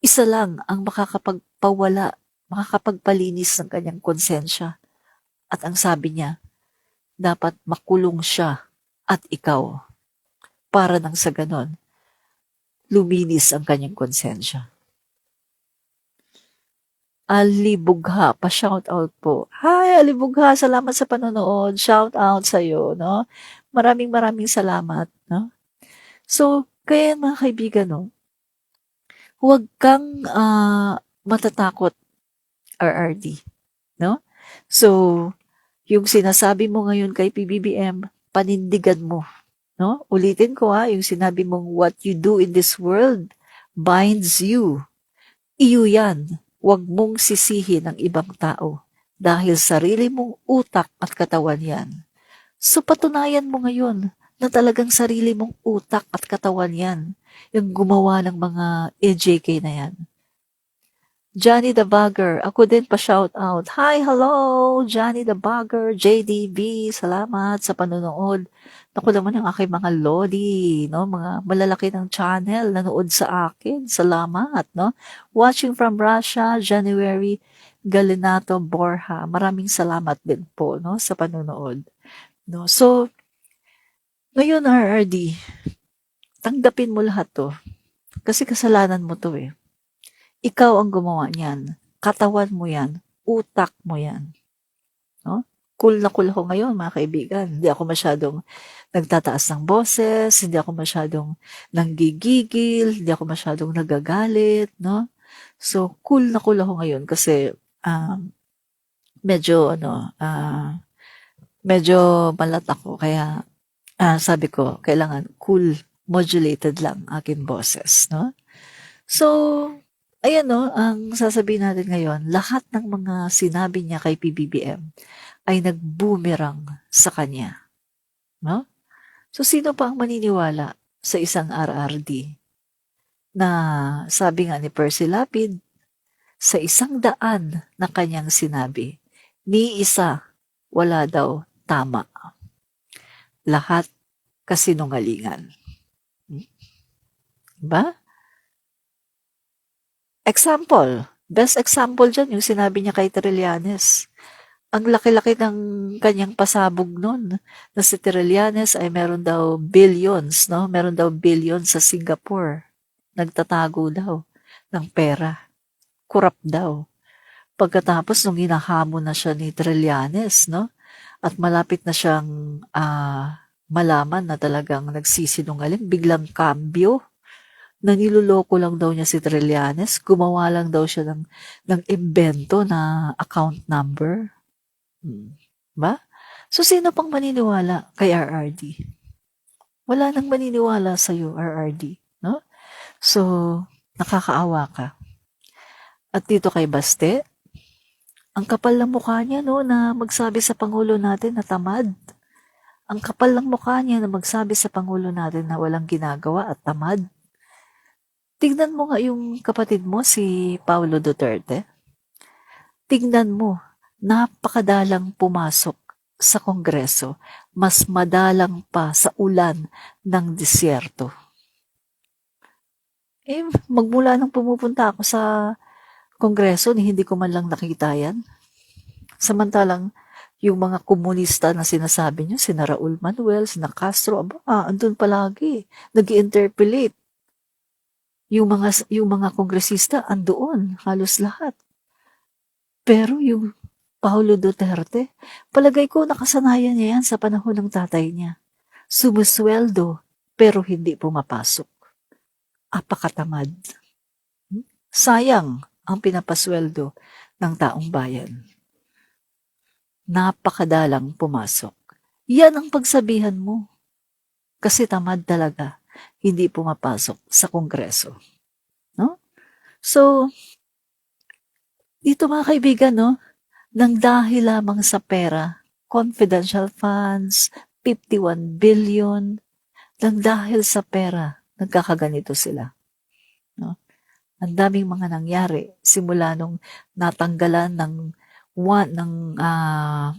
isa lang ang makakapagpalinis ng kanyang konsensya. At ang sabi niya, dapat makulong siya at ikaw. Para nang sa ganon, luminis ang kanyang konsensya. Alibugha, pa-shout out po. Hi, Alibugha, salamat sa panonood. Shout out sa iyo, no? Maraming salamat, no? So, kaya mga kaibigan, huwag kang matatakot, RRD, no? So, yung sinasabi mo ngayon kay PBBM, panindigan mo, No? Ulitin ko yung sinabi mong what you do in this world binds you. Iyo yan. Huwag mong sisihin ang ibang tao dahil sarili mong utak at katawan yan. So patunayan mo ngayon na talagang sarili mong utak at katawan yan. Yung gumawa ng mga AJK na yan. Johnny the Bagger, ako din pa-shout out. Hi, hello, Johnny the Bagger, JDB, salamat sa panonood. Naku naman ang aking mga lodi, no? Mga malalaki ng channel, nanood sa akin. Salamat, no? Watching from Russia, January, Galinato, Borja. Maraming salamat din po, no? Sa panonood. No? So, ngayon, RRD, tanggapin mo lahat to. Kasi kasalanan mo to eh. Ikaw ang gumawa niyan. Katawan mo yan. Utak mo yan. No? Cool na cool ako ngayon, mga kaibigan. Hindi ako masyadong nagtataas ng boses, hindi ako masyadong nanggigigil, hindi ako masyadong nagagalit, no? So, cool na cool ako ngayon kasi medyo malat ako. Kaya sabi ko, kailangan cool, modulated lang aking boses, no? So, ayan no, ang sasabihin natin ngayon, lahat ng mga sinabi niya kay PBBM ay nag-boomerang sa kanya. No? So, sino pa ang maniniwala sa isang RRD na sabi nga ni Percy Lapid, sa 100 na kanyang sinabi, ni isa wala daw tama. Lahat kasinungalingan. Diba? Example, best example dyan, yung sinabi niya kay Trillanes. Ang laki-laki ng kanyang pasabog nun, na si Trillanes ay meron daw billions, no? Meron daw billions sa Singapore. Nagtatago daw ng pera. Corrupt daw. Pagkatapos, nung hinahamon na siya ni Trillanes, no? At malapit na siyang malaman na talagang nagsisinungaling, biglang kambyo, na niloloko lang daw niya si Trillanes, gumawa lang daw siya ng imbento na account number. Ba? So, sino pang maniniwala kay RRD? Wala nang maniniwala sa'yo, RRD. No? So, nakakaawa ka. At dito kay Baste, ang kapal ng mukha niya, no, na magsabi sa Pangulo natin na tamad. Ang kapal ng mukha niya na magsabi sa Pangulo natin na walang ginagawa at tamad. Tignan mo nga yung kapatid mo, si Paulo Duterte. Tignan mo, napakadalang pumasok sa Kongreso. Mas madalang pa sa ulan ng disyerto. Magmula nang pumupunta ako sa Kongreso, hindi ko man lang nakita yan. Samantalang, yung mga komunista na sinasabi niyo, sina Raul Manuel, sina Castro, andun palagi, nag-interpellate. Yung mga kongresista andoon, halos lahat. Pero yung Paulo Duterte, palagay ko nakasanayan niya yan sa panahon ng tatay niya. Sumusweldo, pero hindi pumapasok. Apakatamad. Sayang ang pinapasweldo ng taong bayan. Napakadalang pumasok. Yan ang pagsabihan mo. Kasi tamad talaga. Hindi pumapasok sa Kongreso. No? So, dito mga kaibigan, no, nang dahil lamang sa pera, confidential funds, 51 billion, nang dahil sa pera, nagkakaganito sila. No? Ang daming mga nangyari simula nung natanggalan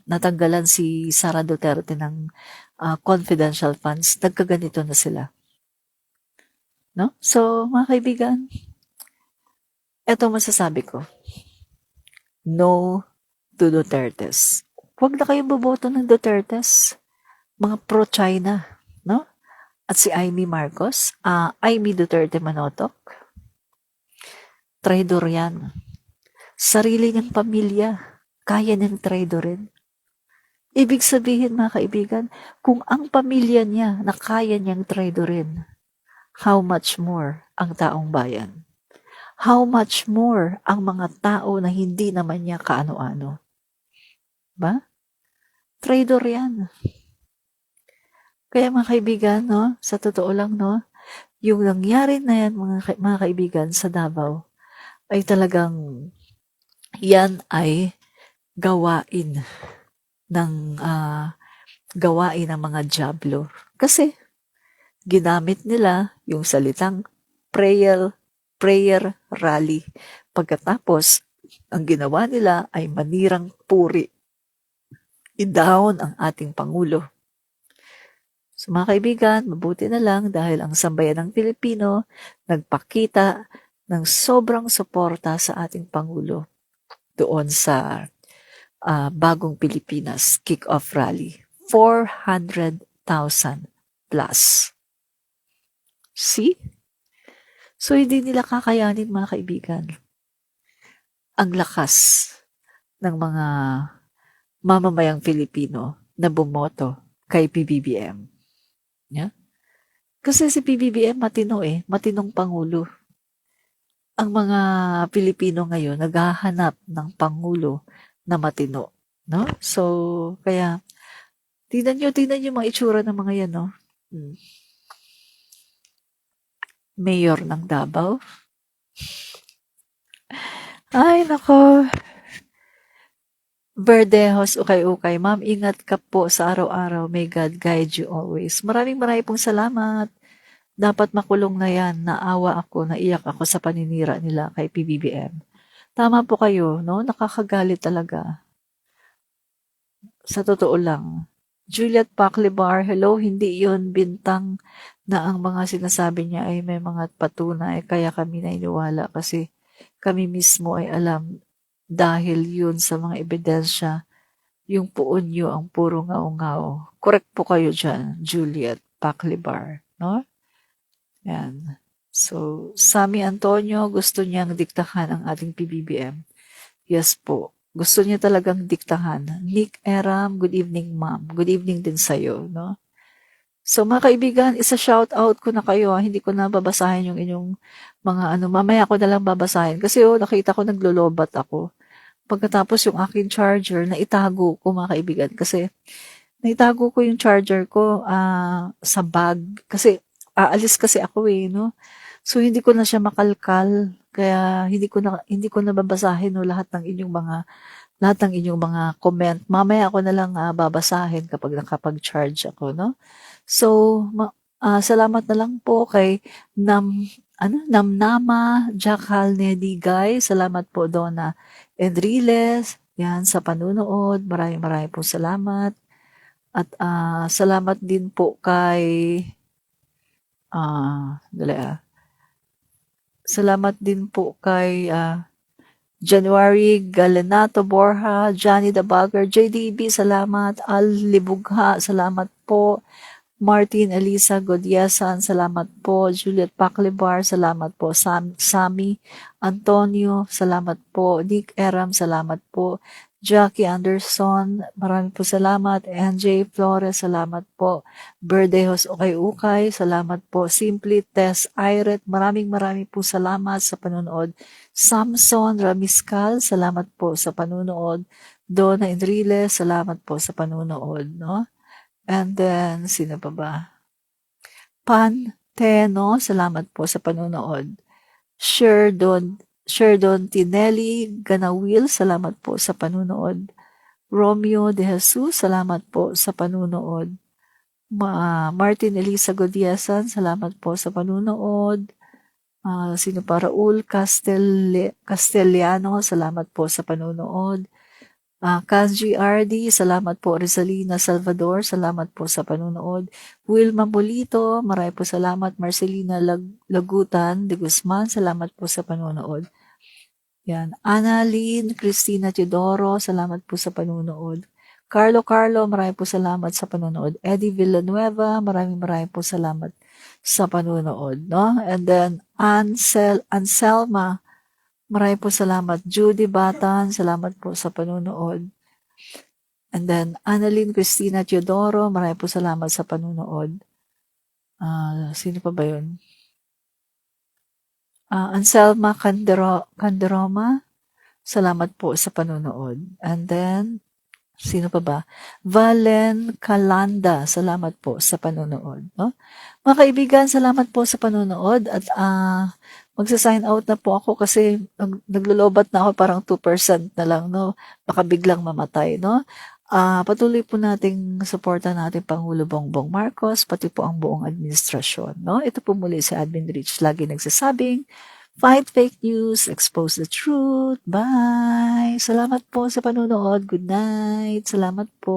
natanggalan si Sara Duterte ng confidential funds, nagkaganito na sila. No? So, mga kaibigan, eto masasabi ko. No to Dutertes. Huwag na kayong boboto ng Dutertes. Mga pro-China, no? At si Amy Marcos, Amy Duterte Manotoc, traidor yan. Sarili niyang pamilya, kaya niyang traidorin. Ibig sabihin, mga kaibigan, kung ang pamilya niya na kaya niyang traidorin, how much more ang taong bayan? How much more ang mga tao na hindi naman niya kaano-ano? Ba? Traitor yan. Kaya mga kaibigan, no, sa totoo lang, no, yung nangyari na yan, mga kaibigan, sa Davao, ay talagang yan ay gawain ng gawain ng mga dyablo. Kasi ginamit nila yung salitang prayer, prayer rally. Pagkatapos, ang ginawa nila ay manirang puri. I-down ang ating Pangulo. So mga kaibigan, mabuti na lang dahil ang sambayan ng Pilipino nagpakita ng sobrang suporta sa ating Pangulo doon sa Bagong Pilipinas kick-off rally. 400,000 plus. See? So hindi nila kakayanin mga kaibigan ang lakas ng mga mamamayang Filipino na bumoto kay PBBM. Yeah? Kasi si PBBM matino matinong Pangulo. Ang mga Pilipino ngayon naghahanap ng Pangulo na matino. No? So, kaya, tingnan nyo mga itsura ng mga yan, no? Mayor ng Davao. Ay, nako. Verdejos, ukay-ukay. Ma'am, ingat ka po sa araw-araw. May God guide you always. Maraming pong salamat. Dapat makulong na yan. Naawa ako, naiyak ako sa paninira nila kay PBBM. Tama po kayo, no? Nakakagalit talaga. Sa totoo lang. Juliet Paclibar, hello, hindi yon bintang na ang mga sinasabi niya ay may mga patunay. Kaya kami nainiwala kasi kami mismo ay alam dahil yun sa mga ebidensya, yung puon nyo ang puro ngaw-ngaw. Correct po kayo dyan, Juliet Paclibar. No? Yan. So, Sammy Antonio, gusto niyang diktahan ang ating PBBM. Yes po. Gusto niya talagang diktahan. Nick Eram, good evening ma'am. Good evening din sa'yo. No? So mga kaibigan, isa-shout out ko na kayo. Hindi ko na babasahin yung inyong mga mamaya ko na lang babasahin. Kasi nakita ko naglolobat ako. Pagkatapos yung aking charger, naitago ko mga kaibigan. Kasi naitago ko yung charger ko sa bag. Kasi aalis kasi ako no? So hindi ko na siya makalkal. Kaya hindi ko na babasahin lahat ng inyong mga comment. Mamaya ako na lang babasahin kapag nakapag-charge ako, no? So, salamat na lang po kay Namnama, Jackal Nedigay. Salamat po Donna Enriles. Yan, sa panunood. Maraming po salamat. At salamat din po kay salamat din po kay January Galenato Borja, Johnny the Bagger, JDB, salamat. Al Libugha, salamat po. Martin Elisa Godiesan, salamat po. Juliet Paclibar, salamat po. Sammy Antonio, salamat po. Nick Eram, salamat po. Jackie Anderson, marami po salamat. NJ Flores, salamat po. Berdejos Ukay-Ukay, salamat po. Simply Tess Iret, maraming po salamat sa panonood. Samson Ramiscal, salamat po sa panonood. Donna Enriles, salamat po sa panonood. No? And then, sino pa ba? Panteno, salamat po sa panonood. Sherdon Tinelli Ganawil, salamat po sa panonood. Romeo De Jesus, salamat po sa panonood. Martin Elisa Godiesan, salamat po sa panonood. Sino pa? Raul Castellano, salamat po sa panonood. Kanji RD, salamat po. Rizalina Salvador, salamat po sa panunood. Wilma Bolito, marami po salamat. Marcelina Lagutan de Guzman, salamat po sa panunood. Yan. Annalyn Cristina Teodoro, salamat po sa panunood. Carlo, marami po salamat sa panunood. Eddie Villanueva, maraming po salamat sa panunood. No? And then, Anselma, marami po salamat. Judy Batan, salamat po sa panunood. And then, Annalyn Cristina Teodoro, marami po salamat sa panunood. Sino pa ba yun? Anselma Canderoma, salamat po sa panunood. And then, Sino pa ba? Valen Calanda, salamat po sa panonood. No? Mga kaibigan, salamat po sa panonood at magsa-sign out na po ako kasi naglolobat na ako parang 2% na lang, no? Baka biglang mamatay, no? Patuloy po nating suporta natin Pangulo Bongbong Marcos, pati po ang buong administrasyon, no? Ito po muli si Admin Rich, lagi nagsasabing, fight fake news, expose the truth. Bye! Salamat po sa panonood. Good night. Salamat po.